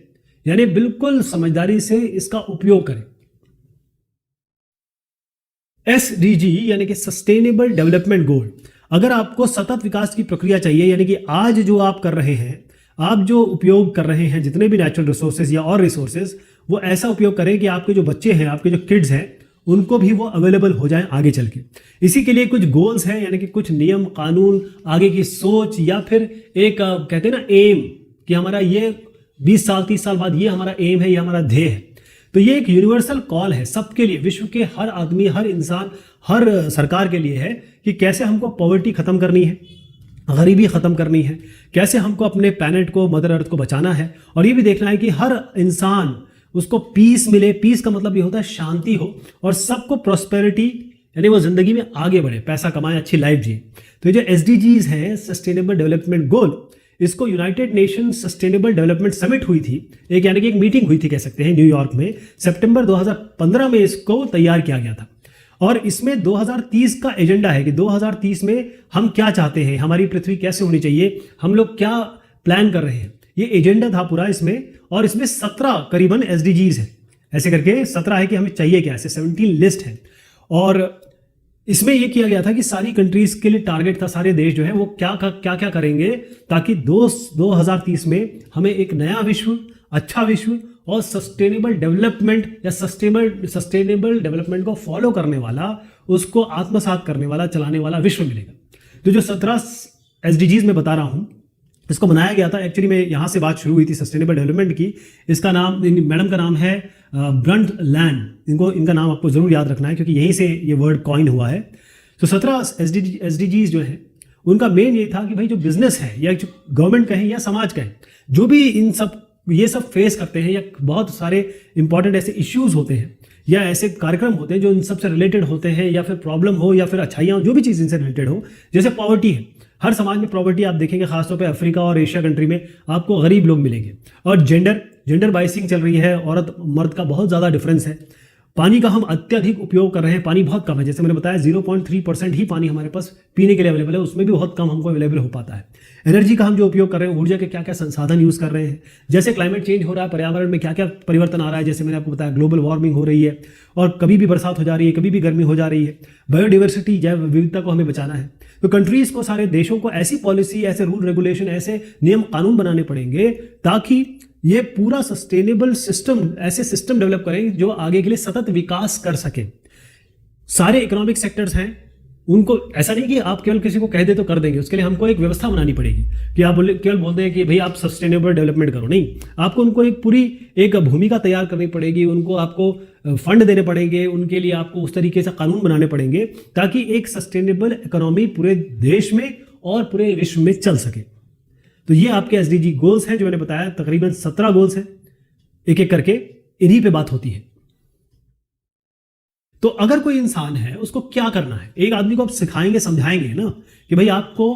यानी बिल्कुल समझदारी से इसका उपयोग करें। SDG यानी कि सस्टेनेबल डेवलपमेंट गोल। अगर आपको सतत विकास की प्रक्रिया चाहिए, यानी कि आज जो आप कर रहे हैं, आप जो उपयोग कर रहे हैं जितने भी नेचुरल रिसोर्सेज या और रिसोर्सेज, वो ऐसा उपयोग करें कि आपके जो बच्चे हैं, आपके जो किड्स हैं, उनको भी वो अवेलेबल हो जाएं आगे चल के। इसी के लिए कुछ गोल्स हैं, यानी कि कुछ नियम कानून, आगे की सोच, या फिर एक कहते हैं ना एम, कि हमारा ये 20 साल 30 साल बाद ये हमारा एम है, ये हमारा ध्येय है। तो ये एक यूनिवर्सल कॉल है सबके लिए, विश्व के हर आदमी, हर इंसान, हर सरकार के लिए है कि कैसे हमको पॉवर्टी खत्म करनी है, गरीबी खत्म करनी है, कैसे हमको अपने प्लैनेट को, मदर अर्थ को बचाना है। और ये भी देखना है कि हर इंसान उसको पीस मिले। पीस का मतलब ये होता है शांति हो, और सबको प्रॉस्पेरिटी, यानी वो जिंदगी में आगे बढ़े, पैसा कमाए, अच्छी लाइफ जिए। तो ये जो SDGs है, सस्टेनेबल डेवलपमेंट गोल, इसको United nation sustainable development summit हुई थी, एक यानी कि एक मीटिंग हुई थी कह सकते हैं, न्यूयॉर्क में, सितंबर 2015 में इसको तैयार किया गया था। और इसमें 2030 का एजेंडा है कि 2030 में हम क्या चाहते हैं, हमारी पृथ्वी कैसे होनी चाहिए, हम लोग क्या प्लान कर रहे हैं, ये एजेंडा था पूरा इसमें। और इसमें 17 करीबन SDGs है, ऐसे करके 17 है कि हमें चाहिए क्या, ऐसे 17 लिस्ट है। और इसमें यह किया गया था कि सारी कंट्रीज के लिए टारगेट था, सारे देश जो है वो क्या क्या करेंगे ताकि 2030 में हमें एक नया विश्व, अच्छा विश्व और सस्टेनेबल डेवलपमेंट या सस्टेनेबल डेवलपमेंट को फॉलो करने वाला, उसको आत्मसात करने वाला, चलाने वाला विश्व मिलेगा। तो जो 17 SDGs में बता रहा हूँ, इसको बनाया गया था, एक्चुअली में यहाँ से बात शुरू हुई थी सस्टेनेबल डेवलपमेंट की। इसका नाम, मैडम का नाम है ब्रंट लैंड। इनका नाम आपको जरूर याद रखना है क्योंकि यहीं से ये वर्ड कॉइन हुआ है। तो 17 SDGs जो है उनका मेन ये था कि भाई जो बिजनेस है या जो गवर्नमेंट कहें या समाज कहें, जो भी ये सब फेस करते हैं, या बहुत सारे इंपॉर्टेंट ऐसे इश्यूज होते हैं या ऐसे कार्यक्रम होते हैं जो इन सब से रिलेटेड होते हैं, या फिर प्रॉब्लम हो या फिर अच्छाइयाँ, जो भी चीज़ इनसे रिलेटेड हो। जैसे पॉवर्टी है, हर समाज में पॉवर्टी आप देखेंगे, खासतौर पे अफ्रीका और एशिया कंट्री में आपको गरीब लोग मिलेंगे। और जेंडर बाइसिंग चल रही है, औरत मर्द का बहुत ज़्यादा डिफरेंस है। पानी का हम अत्यधिक उपयोग कर रहे हैं, पानी बहुत कम है, जैसे मैंने बताया 0.3% ही पानी हमारे पास पीने के लिए अवेलेबल है, उसमें भी बहुत कम हमको अवेलेबल हो पाता है। एनर्जी का हम जो उपयोग कर रहे हैं, ऊर्जा के क्या क्या संसाधन यूज कर रहे हैं, जैसे क्लाइमेट चेंज हो रहा है, पर्यावरण में क्या क्या परिवर्तन आ रहा है, जैसे मैंने आपको बताया ग्लोबल वार्मिंग हो रही है और कभी भी बरसात हो जा रही है, कभी भी गर्मी हो जा रही है। बायोडिवर्सिटी, जैव विविधता को हमें बचाना है, तो कंट्रीज को, सारे देशों को ऐसी पॉलिसी, ऐसे रूल रेगुलेशन, ऐसे नियम कानून बनाने पड़ेंगे ताकि ये पूरा सस्टेनेबल सिस्टम, ऐसे सिस्टम डेवलप करें जो आगे के लिए सतत विकास कर सके। सारे इकोनॉमिक सेक्टर्स हैं, उनको ऐसा नहीं कि आप केवल किसी को कह दे तो कर देंगे, उसके लिए हमको एक व्यवस्था बनानी पड़ेगी कि आप केवल बोल दें कि भाई आप सस्टेनेबल डेवलपमेंट करो, नहीं, आपको उनको एक पूरी एक भूमिका तैयार करनी पड़ेगी, उनको आपको फंड देने पड़ेंगे, उनके लिए आपको उस तरीके से कानून बनाने पड़ेंगे ताकि एक सस्टेनेबल इकोनॉमी पूरे देश में और पूरे विश्व में चल सके। तो ये आपके एसडीजी गोल्स हैं जो मैंने बताया, तकरीबन 17 गोल्स हैं, एक एक करके इन्हीं पे बात होती है। तो अगर कोई इंसान है, उसको क्या करना है, एक आदमी को आप सिखाएंगे, समझाएंगे ना कि भाई आपको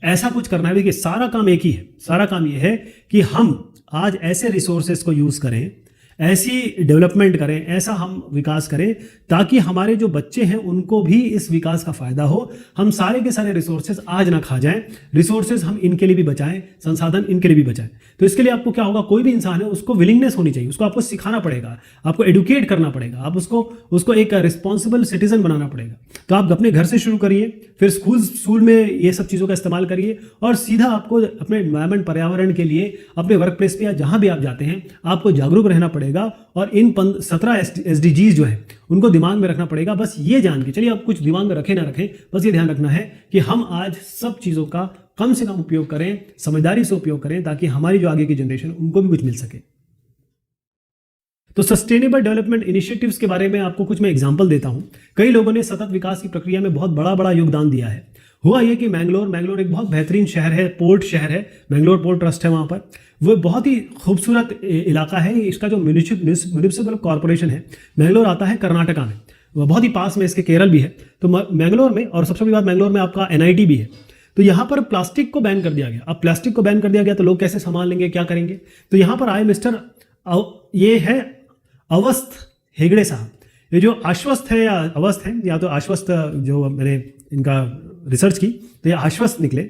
ऐसा कुछ करना है। देखिए सारा काम एक ही है, सारा काम ये है कि हम आज ऐसे रिसोर्सेज को यूज करें, ऐसी डेवलपमेंट करें, ऐसा हम विकास करें ताकि हमारे जो बच्चे हैं उनको भी इस विकास का फायदा हो। हम सारे के सारे रिसोर्सेज आज ना खा जाएं, रिसोर्सेज हम इनके लिए भी बचाएं, संसाधन इनके लिए भी बचाएं। तो इसके लिए आपको क्या होगा, कोई भी इंसान है उसको विलिंगनेस होनी चाहिए, उसको आपको सिखाना पड़ेगा, आपको एडुकेट करना पड़ेगा, आप उसको एक रिस्पॉन्सिबल सिटीजन बनाना पड़ेगा। तो आप अपने घर से शुरू करिए, फिर स्कूल में ये सब चीज़ों का इस्तेमाल करिए और सीधा आपको अपने एनवायरमेंट, पर्यावरण के लिए अपने वर्क प्लेस पे या जहाँ भी आप जाते हैं आपको जागरूक रहना पड़ेगा और इन 17 एसडीजीज जो है उनको दिमाग में रखना पड़ेगा। बस ये जान के चलिए, आप कुछ दिमाग में रखें ना रखें, बस ये ध्यान रखना है कि हम आज सब चीज़ों का कम से कम उपयोग करें, समझदारी से उपयोग करें ताकि हमारी जो आगे की जनरेशन उनको भी कुछ मिल सके। तो सस्टेनेबल डेवलपमेंट इनिशिएटिव्स के बारे में आपको कुछ मैं एग्जांपल देता हूं। कई लोगों ने सतत विकास की प्रक्रिया में बहुत बड़ा योगदान दिया है। हुआ ये कि मैंगलोर एक बहुत बेहतरीन शहर है, पोर्ट शहर है, मैंगलोर पोर्ट ट्रस्ट है वहाँ पर, वो बहुत ही खूबसूरत इलाका है। इसका जो म्युनिसिपल कॉर्पोरेशन है मैंगलोर आता है कर्नाटका में, वो बहुत ही पास में इसके केरल भी है। तो मैंगलोर में, और सबसे बड़ी बात मैंगलोर में आपका NIT भी है। तो यहाँ पर प्लास्टिक को बैन कर दिया गया। अब प्लास्टिक को बैन कर दिया गया तो लोग कैसे सामान लेंगे, क्या करेंगे? तो यहाँ पर आए मिस्टर, ये है अवस्थ हेगड़े साहब। ये जो आश्वस्त है या अवस्थ है, या तो आश्वस्त, जो मैंने इनका रिसर्च की तो ये आश्वस्त निकले।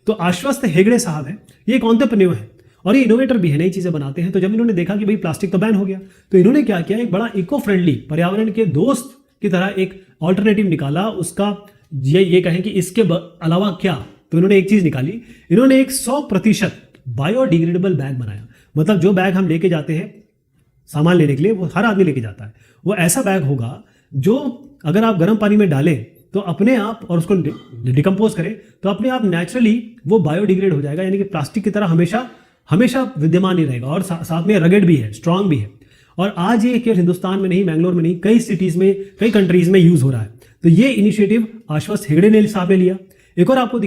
तो आश्वस्त हेगड़े साहब है, ये एक एंटरप्रेन्योर है और ये इनोवेटर भी है, नई चीज़ें बनाते हैं। तो जब इन्होंने देखा कि भाई प्लास्टिक तो बैन हो गया, तो इन्होंने क्या किया, एक बड़ा इको फ्रेंडली, पर्यावरण के दोस्त की तरह एक ऑल्टरनेटिव निकाला। उसका ये कहें कि इसके अलावा क्या, तो इन्होंने एक चीज़ निकाली, इन्होंने एक 100% बायोडिग्रेडेबल बैग बनाया। मतलब जो बैग हम लेके जाते हैं सामान लेने के लिए, वो हर आदमी लेके जाता है, वो ऐसा बैग होगा जो अगर आप गर्म पानी में डालें तो अपने आप, और उसको डिकम्पोज करें तो अपने आप नेचुरली वो बायोडिग्रेड हो जाएगा। यानी कि प्लास्टिक की तरह हमेशा विद्यमान ही रहेगा और साथ में रगेड भी है, स्ट्रांग भी है। और आज ये केवल हिंदुस्तान में नहीं, मैंगलोर में नहीं, कई सिटीज़ में, कई कंट्रीज़ में यूज़ हो रहा है। तो ये इनिशिएटिव आश्वस्त हेगड़े ने साहब ने लिया। एक और आपको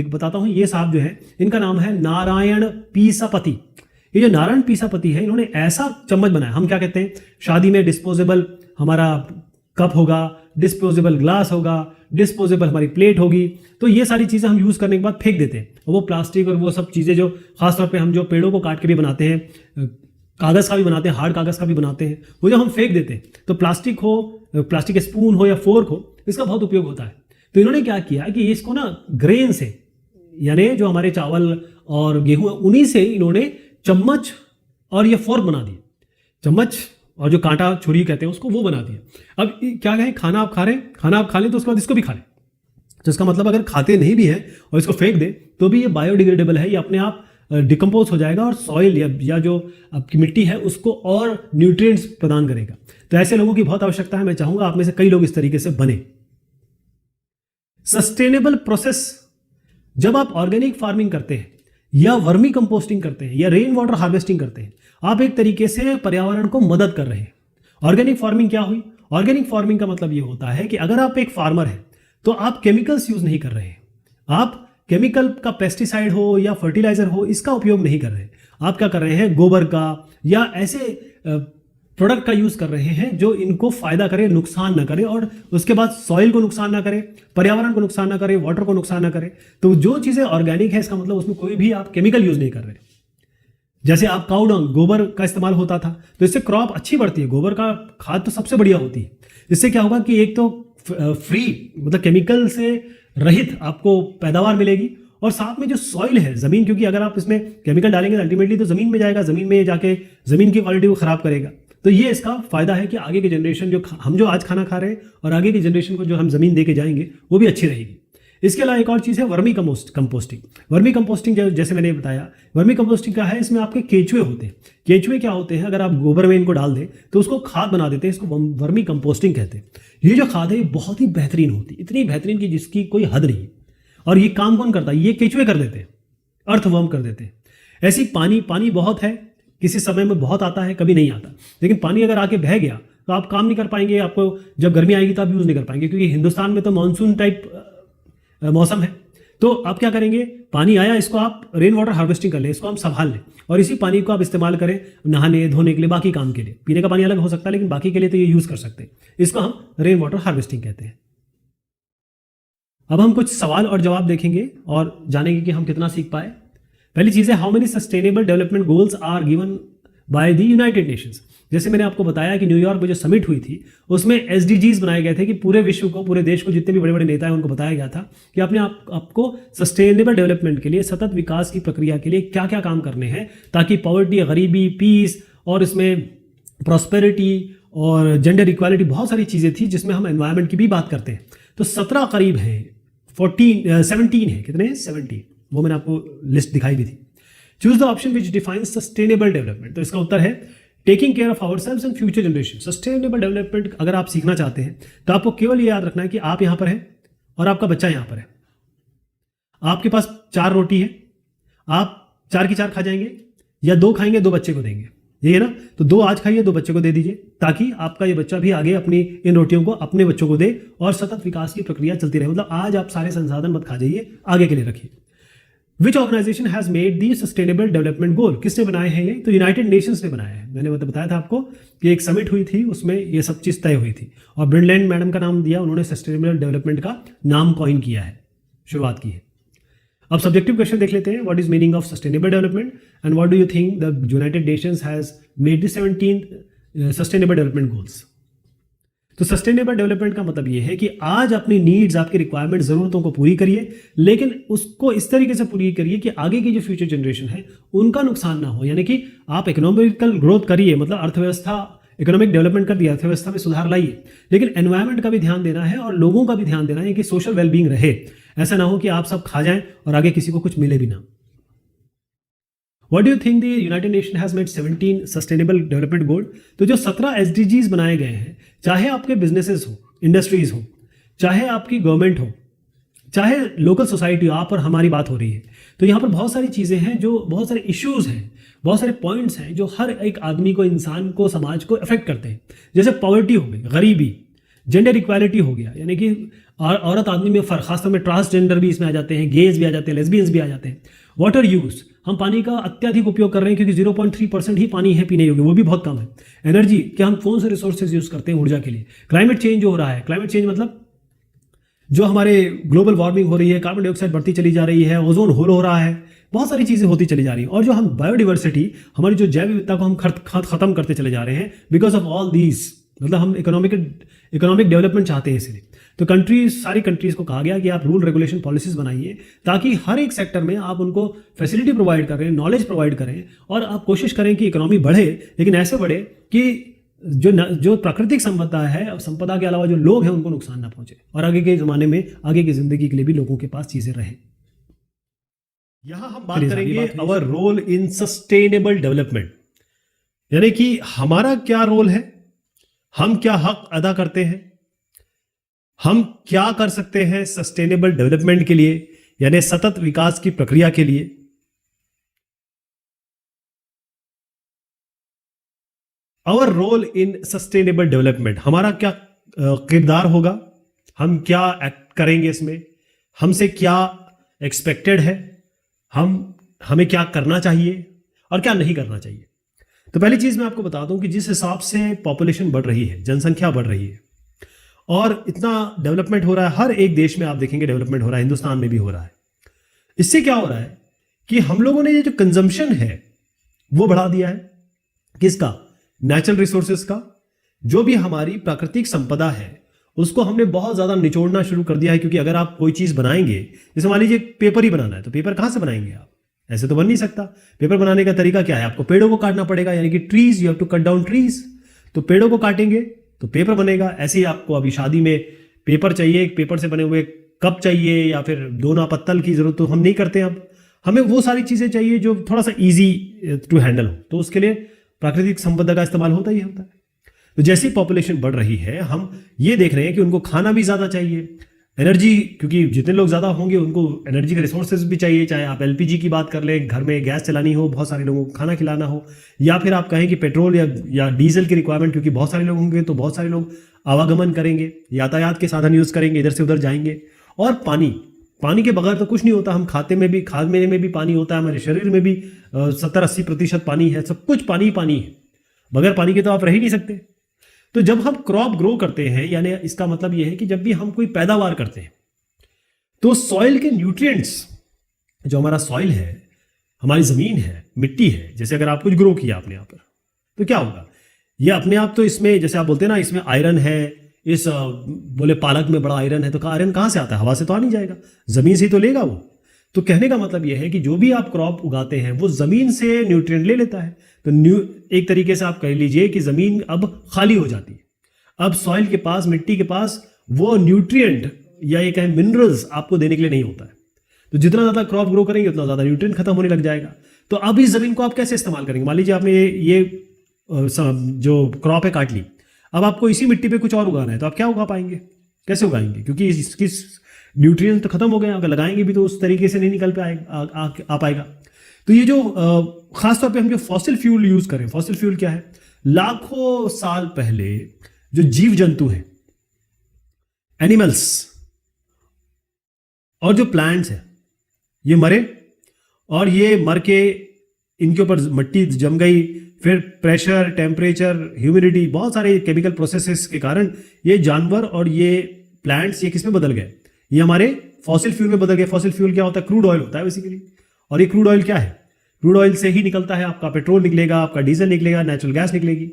बताता हूँ, ये साहब जो है, इनका नाम है नारायण पीसापति। ये जो नारायण पीसापति है, इन्होंने ऐसा चम्मच बनाया, हम क्या कहते हैं शादी में डिस्पोजेबल हमारा कप होगा, डिस्पोजेबल ग्लास होगा, डिस्पोजेबल हमारी प्लेट होगी, तो ये सारी चीज़ें हम यूज़ करने के बाद फेंक देते हैं। वो प्लास्टिक और वो सब चीज़ें जो खासतौर पे हम जो पेड़ों को काट के भी बनाते हैं, कागज़ का भी बनाते हैं, हार्ड कागज़ का भी बनाते हैं, वो जब हम फेंक देते हैं तो प्लास्टिक हो, प्लास्टिक के स्पून हो या फोर्क हो, इसका बहुत उपयोग होता है। तो इन्होंने क्या किया कि इसको ना ग्रेन से, यानी जो हमारे चावल और गेहूँ, उन्हीं से इन्होंने चम्मच और ये फोर्क बना दिए। चम्मच और जो कांटा छुरी कहते हैं उसको, वो बना दिया। अब क्या कहें, खाना आप खा लें तो उसके बाद इसको भी खा लें। तो इसका मतलब अगर खाते नहीं भी हैं और इसको फेंक दें तो भी ये बायोडिग्रेडेबल है, ये अपने आप डिकम्पोज हो जाएगा और सॉइल या जो आपकी मिट्टी है उसको और न्यूट्रिएंट्स प्रदान करेगा। तो ऐसे लोगों की बहुत आवश्यकता है। मैं चाहूंगा आप में से कई लोग इस तरीके से बने। सस्टेनेबल प्रोसेस, जब आप ऑर्गेनिक फार्मिंग करते हैं या वर्मी कंपोस्टिंग करते हैं या रेन वाटर हार्वेस्टिंग करते हैं, आप एक तरीके से पर्यावरण को मदद कर रहे हैं। ऑर्गेनिक फार्मिंग क्या हुई? ऑर्गेनिक फार्मिंग का मतलब ये होता है कि अगर आप एक फार्मर हैं तो आप केमिकल्स यूज नहीं कर रहे हैं, आप केमिकल का पेस्टिसाइड हो या फर्टिलाइजर हो इसका उपयोग नहीं कर रहे हैं। आप क्या कर रहे हैं, गोबर का या ऐसे प्रोडक्ट का यूज कर रहे हैं जो इनको फायदा करे, नुकसान ना करे, और उसके बाद सॉइल को नुकसान ना करे, पर्यावरण को नुकसान ना करे, वाटर को नुकसान ना करे। तो जो चीजें ऑर्गेनिक है इसका मतलब उसमें कोई भी आप केमिकल यूज नहीं कर रहे। जैसे आप काउ डंग, गोबर का इस्तेमाल होता था, तो इससे क्रॉप अच्छी बढ़ती है। गोबर का खाद तो सबसे बढ़िया होती है। इससे क्या होगा कि एक तो फ्री मतलब केमिकल से रहित आपको पैदावार मिलेगी, और साथ में जो सॉइल है ज़मीन, क्योंकि अगर आप इसमें केमिकल डालेंगे तो अल्टीमेटली तो ज़मीन में जाएगा, ज़मीन में जाके ज़मीन की क्वालिटी को ख़राब करेगा। तो ये इसका फ़ायदा है कि आगे की जनरेशन हम जो आज खाना खा रहे हैं और आगे की जनरेशन को जो हम ज़मीन दे के जाएंगे वो भी अच्छी रहेगी। इसके अलावा एक और चीज़ है वर्मी कंपोस्टिंग। वर्मी कंपोस्टिंग जैसे मैंने बताया, वर्मी कंपोस्टिंग क्या है, इसमें आपके केचुए होते हैं। केचुए क्या होते हैं, अगर आप गोबर में इनको डाल दें तो उसको खाद बना देते हैं, इसको वर्मी कंपोस्टिंग कहते हैं। ये जो खाद है ये बहुत ही बेहतरीन होती है, इतनी बेहतरीन कि जिसकी कोई हद नहीं। और ये काम कौन करता है, ये केचुए कर देते हैं, अर्थवर्म कर देते हैं। ऐसी पानी बहुत है, किसी समय में बहुत आता है, कभी नहीं आता, लेकिन पानी अगर आके बह गया तो आप काम नहीं कर पाएंगे, आपको जब गर्मी आएगी तो आप यूज़ नहीं कर पाएंगे, क्योंकि हिंदुस्तान में तो मानसून टाइप मौसम है। तो आप क्या करेंगे, पानी आया, इसको आप रेन वाटर हार्वेस्टिंग कर लें, इसको हम संभाल लें और इसी पानी को आप इस्तेमाल करें नहाने धोने के लिए, बाकी काम के लिए। पीने का पानी अलग हो सकता है, लेकिन बाकी के लिए तो ये यूज़ कर सकते हैं। इसको हम रेन वाटर हार्वेस्टिंग कहते हैं। अब हम कुछ सवाल और जवाब देखेंगे और जानेंगे कि हम कितना सीख पाए। पहली चीज़ है, how many sustainable development goals are given by the United Nations. जैसे मैंने आपको बताया कि न्यूयॉर्क में जो समिट हुई थी उसमें एसडीजीज बनाए गए थे कि पूरे विश्व को, पूरे देश को, जितने भी बड़े बड़े नेता हैं उनको बताया गया था कि अपने आपको सस्टेनेबल डेवलपमेंट के लिए, सतत विकास की प्रक्रिया के लिए क्या क्या काम करने हैं, ताकि पॉवर्टी, गरीबी, पीस और इसमें प्रॉस्पेरिटी और जेंडर इक्वालिटी, बहुत सारी चीज़ें थी जिसमें हम एनवायरनमेंट की भी बात करते हैं। तो 17 करीब हैं, 17 है, कितने हैं 17, वो मैंने आपको लिस्ट दिखाई भी थी। Choose the option which defines sustainable development. तो इसका उत्तर है taking care of ourselves and future generation. Sustainable development अगर आप सीखना चाहते हैं तो आपको केवल ये याद रखना है कि आप यहां पर हैं और आपका बच्चा यहां पर है। आपके पास 4 रोटी है, आप 4 की 4 खा जाएंगे या 2 खाएंगे, 2 बच्चे को देंगे, यही है ना। तो 2 आज खाइए, 2 बच्चे को दे दीजिए, ताकि आपका ये बच्चा भी आगे अपनी इन रोटियों को अपने बच्चों को दे और सतत विकास की प्रक्रिया चलती रहे। मतलब आज आप सारे संसाधन मत खा जाइए, आगे के लिए रखिए। Which organization has made the sustainable development goal. किसने बनाए हैं ये, तो यूनाइटेड नेशंस ने बनाया है। मैंने बताया था आपको कि एक समिट हुई थी, उसमें ये सब चीज़ तय हुई थी और ब्रिंडलैंड मैडम का नाम दिया, उन्होंने सस्टेनेबल डेवलपमेंट का नाम कॉइन किया है, शुरुआत की है। अब सब्जेक्टिव क्वेश्चन देख लेते हैं। What is meaning of sustainable development and what do you think the United Nations has made the 17 sustainable development goals. तो सस्टेनेबल डेवलपमेंट का मतलब ये है कि आज अपनी नीड्स, आपकी रिक्वायरमेंट, ज़रूरतों को पूरी करिए, लेकिन उसको इस तरीके से पूरी करिए कि आगे की जो फ्यूचर जनरेशन है उनका नुकसान ना हो। यानी कि आप इकोनॉमिकल ग्रोथ करिए, मतलब अर्थव्यवस्था, इकोनॉमिक डेवलपमेंट कर दिया, अर्थव्यवस्था में सुधार लाइए, लेकिन एनवायरनमेंट का भी ध्यान देना है और लोगों का भी ध्यान देना है कि सोशल वेलबींग रहे। ऐसा ना हो कि आप सब खा जाएं और आगे किसी को कुछ मिले भी ना। What do you think the United Nations has made 17 sustainable development गोल। तो जो 17 SDGs बनाए गए हैं, चाहे आपके बिजनेसेस हो, इंडस्ट्रीज हो, चाहे आपकी गवर्नमेंट हो, चाहे लोकल सोसाइटी हो, आप और हमारी बात हो रही है, तो यहाँ पर बहुत सारी चीज़ें हैं, जो बहुत सारे इश्यूज हैं, बहुत सारे पॉइंट्स हैं जो हर एक आदमी को, इंसान को, समाज को अफेक्ट करते हैं। जैसे पॉवर्टी हो गई, गरीबी, जेंडर इक्वालिटी हो गया, यानी कि औरत आदमी में फ़र्क, खासतौर में ट्रांसजेंडर भी इसमें आ जाते हैं, गेज भी आ जाते हैं, लेस्बियंस भी आ जाते हैं। वाटर यूज, हम पानी का अत्यधिक उपयोग कर रहे हैं क्योंकि 0.3% ही पानी है पीने योग्य, वो भी बहुत कम है। एनर्जी, क्या हम कौन से रिसोर्सेज यूज़ करते हैं ऊर्जा के लिए। क्लाइमेट चेंज जो हो रहा है, क्लाइमेट चेंज मतलब जो हमारे ग्लोबल वार्मिंग हो रही है, कार्बन डाइऑक्साइड बढ़ती चली जा रही है, ओजोन होल हो रहा है, बहुत सारी चीज़ें होती चली जा रही हैं। और जो हम बायोडिवर्सिटी, हमारी जो जैव विविधता को हम खत्म करते चले जा रहे हैं बिकॉज ऑफ ऑल दीज। मतलब हम इकोनॉमिक डेवलपमेंट चाहते हैं इसलिए। तो सारी कंट्रीज़ को कहा गया कि आप रूल रेगुलेशन पॉलिसीज़ बनाइए ताकि हर एक सेक्टर में आप उनको फैसिलिटी प्रोवाइड करें, नॉलेज प्रोवाइड करें और आप कोशिश करें कि इकोनॉमी बढ़े, लेकिन ऐसे बढ़े कि जो प्राकृतिक संपदा के अलावा जो लोग हैं उनको नुकसान ना पहुंचे और आगे के ज़माने में, आगे की ज़िंदगी के लिए भी लोगों के पास चीज़ें रहें। यहां हम बात करेंगे our role in sustainable development, यानी कि हमारा क्या रोल है, हम क्या हक अदा करते हैं, हम क्या कर सकते हैं सस्टेनेबल डेवलपमेंट के लिए, यानी सतत विकास की प्रक्रिया के लिए। Our role in sustainable development, हमारा क्या किरदार होगा, हम क्या एक्ट करेंगे इसमें, हमसे क्या एक्सपेक्टेड है, हमें क्या करना चाहिए और क्या नहीं करना चाहिए। तो पहली चीज मैं आपको बता दूं कि जिस हिसाब से पॉपुलेशन बढ़ रही है, जनसंख्या बढ़ रही है और इतना डेवलपमेंट हो रहा है, हर एक देश में आप देखेंगे डेवलपमेंट हो रहा है, हिंदुस्तान में भी हो रहा है। इससे क्या हो रहा है कि हम लोगों ने ये जो कंजम्पशन है वो बढ़ा दिया है। किसका? नेचुरल रिसोर्सेज का। जो भी हमारी प्राकृतिक संपदा है उसको हमने बहुत ज्यादा निचोड़ना शुरू कर दिया है, क्योंकि अगर आप कोई चीज बनाएंगे, जैसे मान लीजिए पेपर ही बनाना है, तो पेपर कहां से बनाएंगे आप? ऐसे तो बन नहीं सकता। पेपर बनाने का तरीका क्या है? आपको पेड़ों को काटना पड़ेगा, यानी कि trees, you have to cut down trees. तो पेड़ों को काटेंगे तो पेपर बनेगा। ऐसे ही आपको अभी शादी में पेपर चाहिए, पेपर से बने हुए कप चाहिए, या फिर दोना पत्तल की जरूरत तो हम नहीं करते। अब हमें वो सारी चीजें चाहिए जो थोड़ा सा इजी टू हैंडल हो, तो उसके लिए प्राकृतिक संपदा का इस्तेमाल होता ही होता है। तो जैसी पॉपुलेशन बढ़ रही है, हम ये देख रहे हैं कि उनको खाना भी ज्यादा चाहिए, एनर्जी, क्योंकि जितने लोग ज्यादा होंगे उनको एनर्जी के रिसोर्सेज भी चाहिए। चाहे आप एलपीजी की बात कर लें, घर में गैस चलानी हो, बहुत सारे लोगों को खाना खिलाना हो, या फिर आप कहें कि पेट्रोल या डीजल की रिक्वायरमेंट, क्योंकि बहुत सारे लोग होंगे तो बहुत सारे लोग आवागमन करेंगे, यातायात के साधन यूज करेंगे, इधर से उधर जाएंगे। और पानी के बगैर तो कुछ नहीं होता। हम खाते में भी, खाने में भी पानी होता है, हमारे शरीर में भी 70-80% पानी है, सब कुछ पानी है। बगैर पानी के तो आप रह ही नहीं सकते। तो जब हम क्रॉप ग्रो करते हैं, यानी इसका मतलब यह है कि जब भी हम कोई पैदावार करते हैं, तो सॉइल के न्यूट्रिएंट्स, जो हमारा सॉइल है, हमारी जमीन है, मिट्टी है, जैसे अगर आप कुछ ग्रो किया आपने यहाँ पर, तो क्या होगा? ये अपने आप तो इसमें, जैसे आप बोलते हैं ना, इसमें आयरन है, इस बोले पालक में बड़ा आयरन है, तो आयरन कहाँ से आता है? हवा से तो आ नहीं जाएगा, जमीन से ही तो लेगा वो। तो कहने का मतलब यह है कि जो भी आप क्रॉप उगाते हैं वो जमीन से न्यूट्रिएंट ले लेता है। तो एक तरीके से आप कह लीजिए कि जमीन अब खाली हो जाती है। अब सॉइल के पास, मिट्टी के पास वो न्यूट्रिएंट या ये कहें मिनरल्स आपको देने के लिए नहीं होता है। तो जितना ज्यादा क्रॉप ग्रो करेंगे उतना ज्यादा न्यूट्रिएंट खत्म होने लग जाएगा। तो अब इस जमीन को आप कैसे इस्तेमाल करेंगे? मान लीजिए आपने ये जो क्रॉप है काट ली, अब आपको इसी मिट्टी पे कुछ और उगाना है, तो आप क्या उगा पाएंगे? कैसे उगाएंगे? क्योंकि इसकी न्यूट्रिएंट तो खत्म हो गए। अगर लगाएंगे भी तो उस तरीके से नहीं निकल आ पाएगा। तो ये जो खासतौर पे हम जो फॉसिल फ्यूल यूज करें, फॉसिल फ्यूल क्या है? लाखों साल पहले जो जीव जंतु हैं, एनिमल्स और जो प्लांट्स हैं, ये मरे, और ये मर के इनके ऊपर मिट्टी जम गई, फिर प्रेशर, टेम्परेचर, ह्यूमिडिटी, बहुत सारे केमिकल प्रोसेसेस के कारण ये जानवर और ये प्लांट्स ये किस में बदल गए? ये हमारे फॉसिल फ्यूल में बदल गए। फॉसिल फ्यूल क्या होता है? क्रूड ऑयल होता है बेसिकली। और ये क्रूड ऑयल क्या है? क्रूड ऑयल से ही निकलता है आपका पेट्रोल निकलेगा, आपका डीजल निकलेगा, नेचुरल गैस निकलेगी।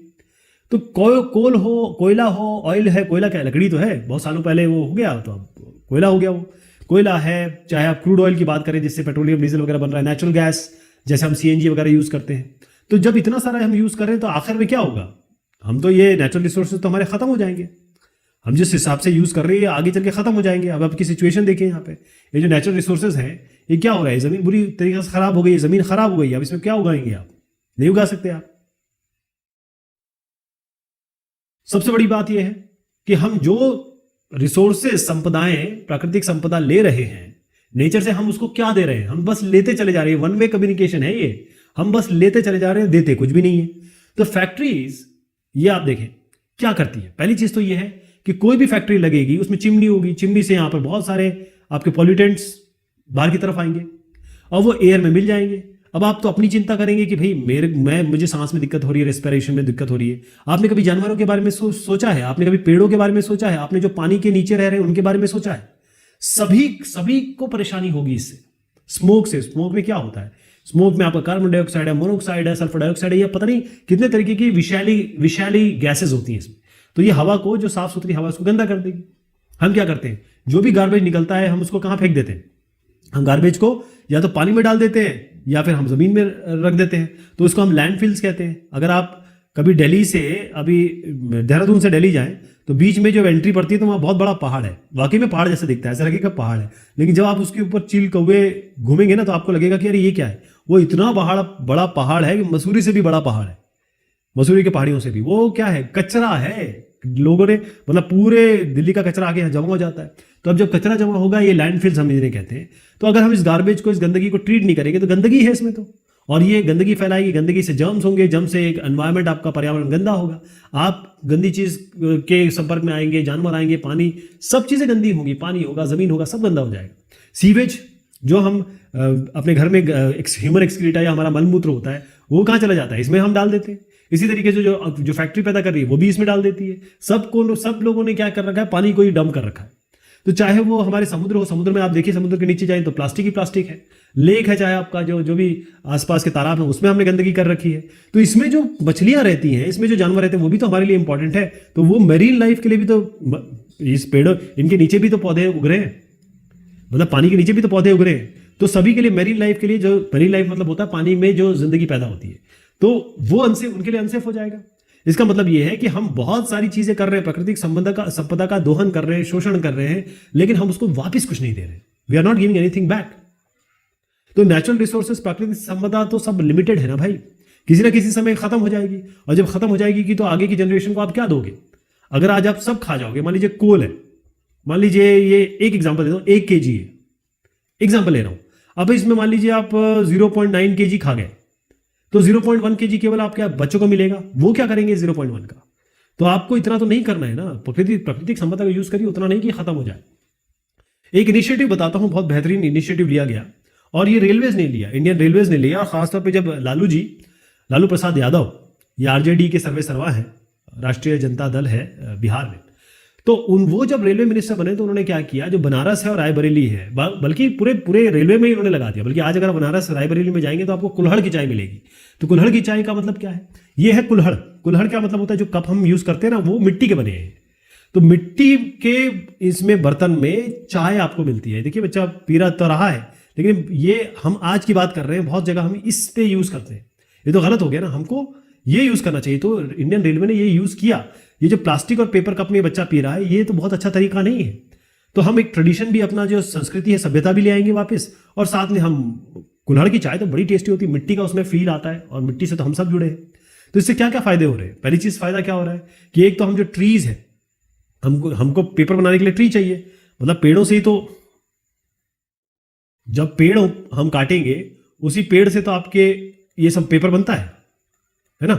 तो कोल हो, कोयला हो, ऑयल है, कोयला क्या है? लकड़ी तो है, बहुत सालों पहले वो हो गया, तो अब कोयला हो गया। वो कोयला है, चाहे आप क्रूड ऑयल की बात करें जिससे पेट्रोलियम डीजल वगैरह बन रहा है, नेचुरल गैस जैसे हम सीएनजी वगैरह यूज करते हैं। तो जब इतना सारा हम यूज कर रहे हैं तो आखिर में क्या होगा? हम तो ये नेचुरल रिसोर्सेज तो हमारे खत्म हो जाएंगे। हम जिस हिसाब से यूज कर रहे हैं आगे चल के खत्म हो जाएंगे। अब आपकी सिचुएशन देखिए, यहाँ पे ये जो नेचुरल रिसोर्सेज हैं, ये क्या हो रहा है? जमीन बुरी तरीके से खराब हो गई, जमीन खराब हो गई। अब इसमें क्या उगाएंगे? आप नहीं उगा सकते। आप सबसे बड़ी बात यह है कि हम जो रिसोर्सेज, संपदाएं, प्राकृतिक संपदा ले रहे हैं नेचर से, हम उसको क्या दे रहे हैं? हम बस लेते चले जा रहे हैं। वन वे कम्युनिकेशन है ये, हम बस लेते चले जा रहे हैं, देते कुछ भी नहीं है। तो फैक्ट्रीज, ये आप देखें क्या करती है। पहली चीज तो ये है कि कोई भी फैक्ट्री लगेगी उसमें चिमनी होगी, चिमनी से यहां पर बहुत सारे आपके पॉल्यूटेंट्स बाहर की तरफ आएंगे और वो एयर में मिल जाएंगे। अब आप तो अपनी चिंता करेंगे कि भाई मुझे सांस में दिक्कत हो रही है, रेस्पिरेशन में दिक्कत हो रही है। आपने कभी जानवरों के बारे में सोचा है? आपने कभी पेड़ों के बारे में सोचा है? आपने जो पानी के नीचे रह रहे हैं उनके बारे में सोचा है? सभी को परेशानी होगी इससे। स्मोक से, स्मोक में क्या होता है? स्मोक में आपका कार्बन डाइऑक्साइड है, मोनोऑक्साइड है, सल्फर डाइऑक्साइड है, या पता नहीं कितने तरीके की विषैली गैसेज होती हैं इसमें। तो ये हवा को, जो साफ सुथरी हवा, उसको गंदा कर देगी। हम क्या करते हैं? जो भी गार्बेज निकलता है हम उसको कहाँ फेंक देते हैं? हम गार्बेज को या तो पानी में डाल देते हैं या फिर हम जमीन में रख देते हैं। तो उसको हम लैंडफिल्स कहते हैं। अगर आप कभी दिल्ली से, अभी देहरादून से दिल्ली जाएं तो बीच में जो एंट्री पड़ती है तो वहाँ बहुत बड़ा पहाड़ है। वाकई में पहाड़ जैसे दिखता है, ऐसा लगेगा पहाड़ है, लेकिन जब आप उसके ऊपर चील कौवे घूमेंगे ना तो आपको लगेगा कि अरे ये क्या है। वो इतना बड़ा पहाड़ है कि मसूरी से भी बड़ा पहाड़ है, मसूरी के पहाड़ियों से भी। वो क्या है? कचरा है। लोगों ने, मतलब पूरे दिल्ली का कचरा आके यहाँ जमा हो जाता है। तो अब जब कचरा जमा होगा, ये लैंडफिल्स हम इन्हें कहते हैं। तो अगर हम इस गार्बेज को, इस गंदगी को ट्रीट नहीं करेंगे तो गंदगी है इसमें तो, और ये गंदगी फैलाएगी। गंदगी से जर्म्स होंगे, जर्म से एक एनवायरनमेंट, आपका पर्यावरण गंदा होगा। आप गंदी चीज के संपर्क में आएंगे, जानवर आएंगे, पानी, सब चीजें गंदी होंगी, पानी होगा, जमीन होगा, सब गंदा हो जाएगा। सीवेज, जो हम अपने घर में ह्यूमन एक्सक्रीटा या हमारा मलमूत्र होता है, वो कहाँ चला जाता है? इसमें हम डाल देते हैं। इसी तरीके से जो फैक्ट्री पैदा कर रही है वो भी इसमें डाल देती है। सब लोगों ने क्या कर रखा है? पानी को ही डंप कर रखा है। तो चाहे वो हमारे समुद्र हो, समुद्र में आप देखिए समुद्र के नीचे जाए तो प्लास्टिक ही प्लास्टिक है। लेक है, चाहे आपका जो जो भी आसपास के तालाब है, उसमें हमने गंदगी कर रखी है। तो इसमें जो मछलियां रहती हैं, इसमें जो जानवर रहते हैं, वो भी तो हमारे लिए इंपॉर्टेंट है। तो वो मेरीन लाइफ के लिए भी तो, इस पेड़ों इनके नीचे भी तो पौधे उग रहे हैं, मतलब पानी के नीचे भी तो पौधे उग रहे हैं। तो सभी के लिए मेरीन लाइफ के लिए, जो मेरीन लाइफ मतलब होता है पानी में जो जिंदगी पैदा होती है, तो वो उनके लिए अनसेफ हो जाएगा। इसका मतलब ये है कि हम बहुत सारी चीजें कर रहे हैं, प्राकृतिक संपदा का दोहन कर रहे हैं, शोषण कर रहे हैं, लेकिन हम उसको वापस कुछ नहीं दे रहे। We are not giving anything back. तो नेचुरल रिसोर्सेज, प्राकृतिक संपदा तो सब लिमिटेड है ना भाई, किसी ना किसी समय खत्म हो जाएगी। और जब खत्म हो जाएगी कि तो आगे की जनरेशन को आप क्या दोगे? अगर आज आप सब खा जाओगे, मान लीजिए कोल है, मान लीजिए ये एक एग्जांपल देता हूं, 1 kg है, एग्जांपल ले रहा हूं। अब इसमें मान लीजिए आप 0.9 kg खा गए, तो 0.1 kg केवल आपके बच्चों को मिलेगा। वो क्या करेंगे 0.1 का? तो आपको इतना तो नहीं करना है ना, प्राकृतिक संपदा का यूज करिए, उतना नहीं कि खत्म हो जाए। एक इनिशिएटिव बताता हूं, बहुत बेहतरीन इनिशिएटिव लिया गया, और ये रेलवेज ने लिया, इंडियन रेलवेज ने लिया। और खासतौर पर जब लालू प्रसाद यादव, ये आरजेडी के सर्वे सर्वा है, राष्ट्रीय जनता दल है बिहार में, तो वो जब रेलवे मिनिस्टर बने तो उन्होंने क्या किया, जो बनारस है और रायबरेली है, बल्कि पूरे रेलवे में ही उन्होंने लगा दिया। बल्कि आज अगर बनारस रायबरेली में जाएंगे तो आपको कुल्हड़ की चाय मिलेगी। तो कुल्हड़ की चाय का मतलब क्या है? ये है कुल्हड़। कुल्हड़ क्या मतलब होता है? जो कप हम यूज करते हैं ना, वो मिट्टी के बने हैं। तो मिट्टी के इसमें बर्तन में चाय आपको मिलती है। देखिए बच्चा पी रहा तो रहा है, लेकिन ये हम आज की बात कर रहे हैं, बहुत जगह हम इस पे यूज करते हैं। ये तो गलत हो गया ना, हमको ये यूज करना चाहिए। तो इंडियन रेलवे ने ये यूज किया। ये जो प्लास्टिक और पेपर कप में बच्चा पी रहा है, ये तो बहुत अच्छा तरीका नहीं है। तो हम एक ट्रेडिशन भी, अपना जो संस्कृति है, सभ्यता भी ले आएंगे वापस, और साथ में हम कुल्हड़ की चाय तो बड़ी टेस्टी होती है, मिट्टी का उसमें फील आता है, और मिट्टी से तो हम सब जुड़े हैं। तो इससे क्या क्या फायदे हो रहे हैं? पहली चीज फायदा क्या हो रहा है कि एक तो हम जो ट्रीज है, हमको पेपर बनाने के लिए ट्री चाहिए, मतलब पेड़ों से ही तो, जब पेड़ हम काटेंगे उसी पेड़ से तो आपके ये सब पेपर बनता है ना।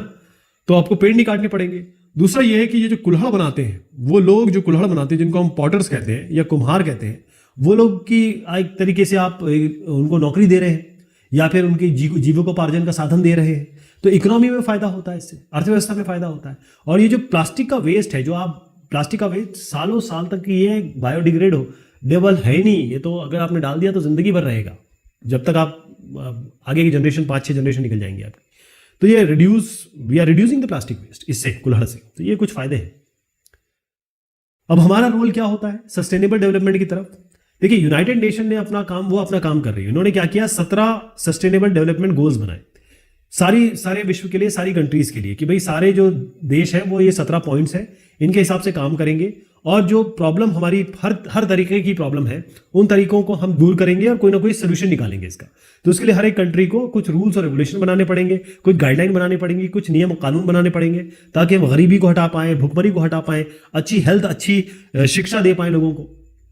तो आपको पेड़ नहीं काटने पड़ेंगे। दूसरा ये है कि ये जो कुल्हड़ बनाते हैं, वो लोग जो कुल्हड़ बनाते हैं, जिनको हम पॉटर्स कहते हैं या कुम्हार कहते हैं, वो लोग की एक तरीके से आप उनको नौकरी दे रहे हैं, या फिर उनके जीविकोपार्जन का साधन दे रहे हैं। तो इकोनॉमी में फायदा होता है, इससे अर्थव्यवस्था में फायदा होता है। और ये जो प्लास्टिक का वेस्ट है, जो आप प्लास्टिक का वेस्ट सालों साल तक ये बायोडिग्रेड हो डेबल है ही नहीं। ये तो अगर आपने डाल दिया तो जिंदगी भर रहेगा, जब तक आप आगे की जनरेशन 5-6 जनरेशन निकल जाएंगे आपकी। तो ये we are reducing the plastic waste इससे, कुल्हड़ से। तो ये कुछ फायदे हैं। अब हमारा रोल क्या होता है सस्टेनेबल डेवलपमेंट की तरफ? देखिए, यूनाइटेड नेशन ने अपना काम कर रही है। उन्होंने क्या किया, 17 सस्टेनेबल डेवलपमेंट गोल्स बनाए सारे विश्व के लिए, सारी कंट्रीज के लिए, कि भाई सारे जो देश है वो ये 17 पॉइंट्स है, इनके हिसाब से काम करेंगे। और जो प्रॉब्लम हमारी हर तरीके की प्रॉब्लम है, उन तरीकों को हम दूर करेंगे और कोई ना कोई सोल्यूशन निकालेंगे इसका। तो उसके लिए हर एक कंट्री को कुछ रूल्स और रेगुलेशन बनाने पड़ेंगे, कुछ गाइडलाइन बनानी पड़ेंगी, कुछ नियम कानून बनाने पड़ेंगे, ताकि हम गरीबी को हटा पाएं, भुखमरी को हटा पाएं, अच्छी हेल्थ, अच्छी शिक्षा दे पाएं, लोगों को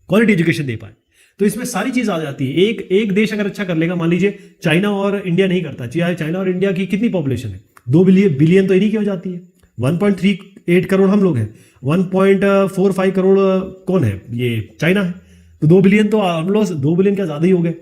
क्वालिटी एजुकेशन दे पाएं। तो इसमें सारी चीज आ जाती है। एक देश अगर अच्छा कर लेगा, मान लीजिए चाइना और इंडिया नहीं करता, चाइना और इंडिया की कितनी पॉपुलेशन है? 2 बिलियन तो इन्हीं की हो जाती है। 1.38 करोड़ हम लोग हैं, 1.45 करोड़ कौन है? ये चाइना है। तो 2 बिलियन तो हम लोग, 2 बिलियन क्या ज्यादा ही हो गए,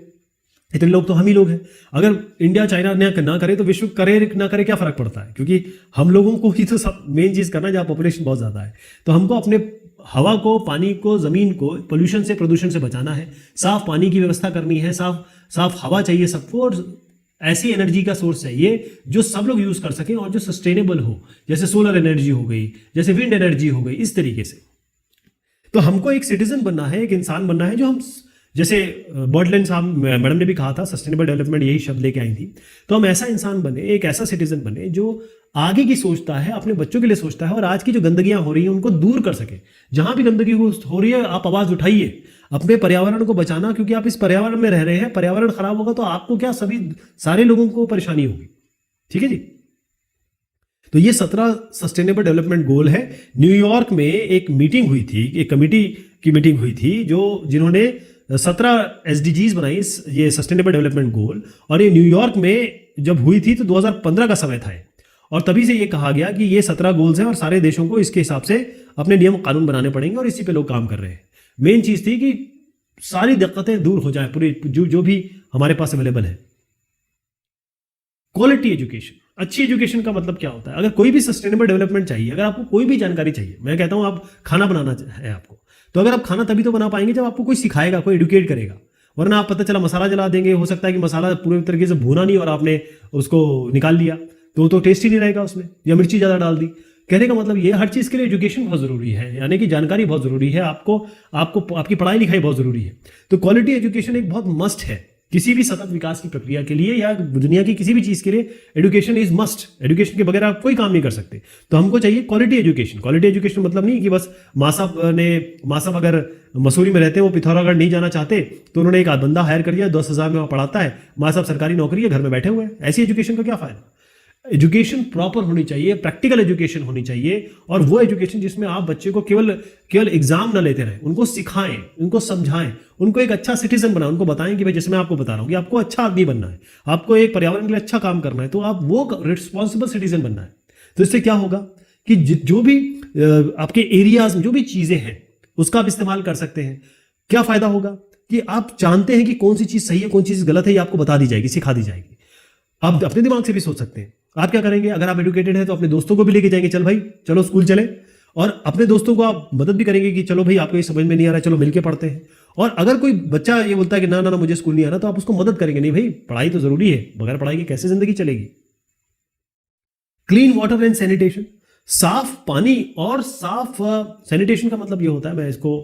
इतने लोग तो हम ही लोग हैं। अगर इंडिया चाइना ना करे तो विश्व करे ना करे क्या फर्क पड़ता है? क्योंकि हम लोगों को ही तो सब मेन चीज करना है, जहाँ पॉपुलेशन बहुत ज्यादा है। तो हमको अपने हवा को, पानी को, जमीन को पोल्यूशन से, प्रदूषण से बचाना है, साफ पानी की व्यवस्था करनी है, साफ हवा चाहिए सबको, और ऐसी एनर्जी का सोर्स चाहिए जो सब लोग यूज कर सकें और जो सस्टेनेबल हो, जैसे सोलर एनर्जी हो गई, जैसे विंड एनर्जी हो गई, इस तरीके से। तो हमको एक सिटीजन बनना है, एक इंसान बनना है, जो हम, जैसे बर्डलैंड साहब मैडम ने भी कहा था, सस्टेनेबल डेवलपमेंट यही शब्द लेके आई थी। तो हम ऐसा इंसान बने, एक ऐसा सिटीजन बने जो आगे की सोचता है, अपने बच्चों के लिए सोचता है, और आज की जो गंदगियां हो रही हैं उनको दूर कर सके। जहां भी गंदगी हो रही है, आप आवाज उठाइए, अपने पर्यावरण को बचाना, क्योंकि आप इस पर्यावरण में रह रहे हैं। पर्यावरण खराब होगा तो आपको क्या, सारे लोगों को परेशानी होगी। ठीक है जी। तो ये 17 सस्टेनेबल डेवलपमेंट गोल है। न्यूयॉर्क में एक मीटिंग हुई थी, एक कमेटी की मीटिंग हुई थी, जिन्होंने 17 SDGs बनाई, ये सस्टेनेबल डेवलपमेंट गोल। और ये न्यूयॉर्क में जब हुई थी तो 2015 का समय था, और तभी से ये कहा गया कि ये 17 गोल्स हैं और सारे देशों को इसके हिसाब से अपने नियम कानून बनाने पड़ेंगे, और इसी पे लोग काम कर रहे हैं। मेन चीज थी कि सारी दिक्कतें दूर हो जाए, पूरी जो भी हमारे पास अवेलेबल है। क्वालिटी एजुकेशन, अच्छी एजुकेशन का मतलब क्या होता है? अगर कोई भी सस्टेनेबल डेवलपमेंट चाहिए, अगर आपको कोई भी जानकारी चाहिए, मैं कहता हूं आप खाना बनाना है आपको, तो अगर आप खाना तभी तो बना पाएंगे जब आपको कोई सिखाएगा, कोई एडुकेट करेगा। वरना आप पता चला मसाला जला देंगे, हो सकता है कि मसाला पूरे तरीके से भुना नहीं और आपने उसको निकाल लिया तो टेस्ट ही नहीं रहेगा उसमें, या मिर्ची ज़्यादा डाल दी। कहने का मतलब ये, हर चीज़ के लिए एजुकेशन बहुत ज़रूरी है, यानी कि जानकारी बहुत ज़रूरी है। आपको आपको आपकी पढ़ाई लिखाई बहुत ज़रूरी है। तो क्वालिटी एजुकेशन एक बहुत मस्ट है किसी भी सतत विकास की प्रक्रिया के लिए, या दुनिया की किसी भी चीज़ के लिए एजुकेशन इज मस्ट। एजुकेशन के बगैर आप कोई काम नहीं कर सकते। तो हमको चाहिए क्वालिटी एजुकेशन। क्वालिटी एजुकेशन मतलब नहीं कि बस माँ साहब अगर मसूरी में रहते हैं, वो पिथौरागढ़ नहीं जाना चाहते, तो उन्होंने एक बंदा हायर कर दिया, 10,000 में वहाँ पढ़ाता है, माँ साहब सरकारी नौकरी है, घर में बैठे हुए हैं। ऐसी एजुकेशन का क्या फायदा? एजुकेशन प्रॉपर होनी चाहिए, प्रैक्टिकल एजुकेशन होनी चाहिए, और वो एजुकेशन जिसमें आप बच्चे को केवल एग्जाम ना लेते रहें, उनको सिखाएं, उनको समझाएं, उनको एक अच्छा सिटीजन बनाएं, उनको बताएं कि भाई जैसे मैं आपको बता रहा हूं कि आपको अच्छा आदमी बनना है, आपको एक पर्यावरण के लिए अच्छा काम करना है, तो आप वो रिस्पॉन्सिबल सिटीजन बनना है। तो इससे क्या होगा कि जो भी आपके एरियाज में जो भी चीजें हैं उसका आप इस्तेमाल कर सकते हैं। क्या फायदा होगा कि आप जानते हैं कि कौन सी चीज सही है, कौन सी चीज गलत है, ये आपको बता दी जाएगी, सिखा दी जाएगी। आप अपने दिमाग से भी सोच सकते हैं। आप क्या करेंगे, अगर आप एडुकेटेड हैं तो अपने दोस्तों को भी लेके जाएंगे, चल भाई चलो स्कूल चले, और अपने दोस्तों को आप मदद भी करेंगे कि चलो भाई आपको ये समझ में नहीं आ रहा है, चलो मिलके पढ़ते हैं। और अगर कोई बच्चा ये बोलता है कि ना ना ना मुझे स्कूल नहीं आना, तो आप उसको मदद करेंगे, नहीं भाई पढ़ाई तो जरूरी है, बगैर पढ़ाई के कैसे जिंदगी चलेगी। क्लीन वाटर एंड सैनिटेशन, साफ पानी और साफ सैनिटेशन का मतलब ये होता है, मैं इसको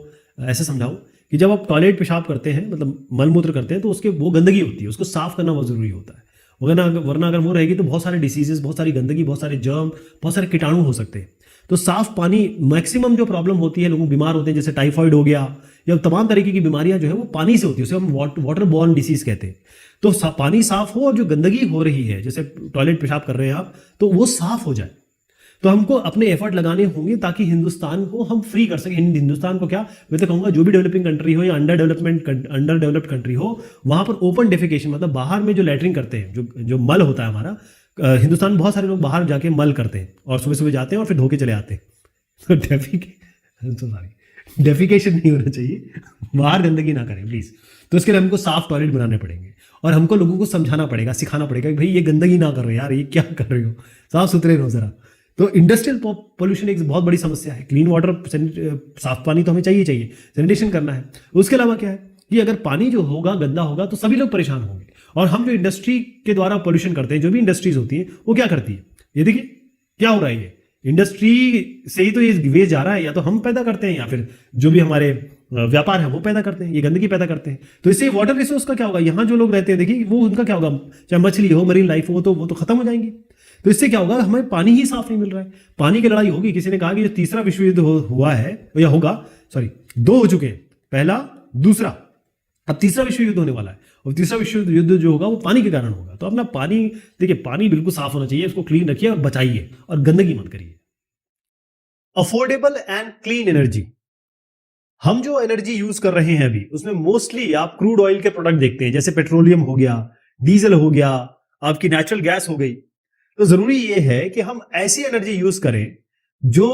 ऐसे समझाऊं कि जब आप टॉयलेट पेशाब करते हैं, मतलब मलमूत्र करते हैं, तो उसके वो गंदगी होती है, उसको साफ करना बहुत जरूरी होता है। वरना अगर वो रहेगी तो बहुत सारे डिसीजेस, बहुत सारी गंदगी, बहुत सारे जर्म, बहुत सारे कीटाणु हो सकते हैं। तो साफ पानी, मैक्सिमम जो प्रॉब्लम होती है, लोग बीमार होते हैं, जैसे टाइफाइड हो गया या तमाम तरीके की बीमारियां जो है वो पानी से होती है, उसे हम वाटर बॉर्न डिसीज कहते हैं। तो पानी साफ हो, और जो गंदगी हो रही है, जैसे टॉयलेट पेशाब कर रहे हैं आप, तो वो साफ हो जाए। तो हमको अपने एफर्ट लगाने होंगे ताकि हिंदुस्तान को हम फ्री कर सकें। हिंदुस्तान को क्या, मैं तो कहूँगा जो भी डेवलपिंग कंट्री हो या अंडर डेवलप्ड कंट्री हो, वहाँ पर ओपन डेफिकेशन, मतलब बाहर में जो लैटरिन करते हैं, जो मल होता है हमारा, हिंदुस्तान में बहुत सारे लोग बाहर जाके मल करते हैं और सुबह सुबह जाते हैं और फिर धो के चले आते हैं। तो डेफिकेशन नहीं होना चाहिए, बाहर गंदगी ना करें प्लीज। तो इसके लिए हमको साफ टॉयलेट बनाने पड़ेंगे, और हमको लोगों को समझाना पड़ेगा, सिखाना पड़ेगा कि भाई ये गंदगी ना कर रहे यार, ये क्या कर रहे हो, साफ सुथरे रहो जरा। तो इंडस्ट्रियल पोल्यूशन एक बहुत बड़ी समस्या है। क्लीन वाटर, साफ पानी तो हमें चाहिए, सैनिटेशन करना है। उसके अलावा क्या है कि अगर पानी जो होगा गंदा होगा तो सभी लोग परेशान होंगे। और हम जो इंडस्ट्री के द्वारा पोल्यूशन करते हैं, जो भी इंडस्ट्रीज होती है वो क्या करती है, ये देखिए क्या हो रहा है, ये इंडस्ट्री से ही तो ये वेस्ट जा रहा है, या तो हम पैदा करते हैं या फिर जो भी हमारे व्यापार है वो पैदा करते हैं, ये गंदगी पैदा करते हैं। तो इससे वाटर रिसोर्स का क्या होगा, यहाँ जो लोग रहते हैं देखिए वो उनका क्या होगा, चाहे मछली हो, मरीन लाइफ हो, तो वो तो खत्म हो जाएंगी। तो इससे क्या होगा, हमें पानी ही साफ नहीं मिल रहा है, पानी की लड़ाई होगी। किसी ने कहा कि जो तीसरा विश्व युद्ध हुआ है या होगा, सॉरी 2 हो चुके हैं, पहला दूसरा, अब तीसरा विश्व युद्ध होने वाला है, और तीसरा विश्व युद्ध जो होगा वो पानी के कारण होगा। तो अपना पानी देखिए, पानी बिल्कुल साफ होना चाहिए, उसको क्लीन रखिए और बचाइए और गंदगी मत करिए। अफोर्डेबल एंड क्लीन एनर्जी, हम जो एनर्जी यूज कर रहे हैं अभी, उसमें मोस्टली आप क्रूड ऑयल के प्रोडक्ट देखते हैं, जैसे पेट्रोलियम हो गया, डीजल हो गया, आपकी नेचुरल गैस हो गई। तो जरूरी यह है कि हम ऐसी एनर्जी यूज करें जो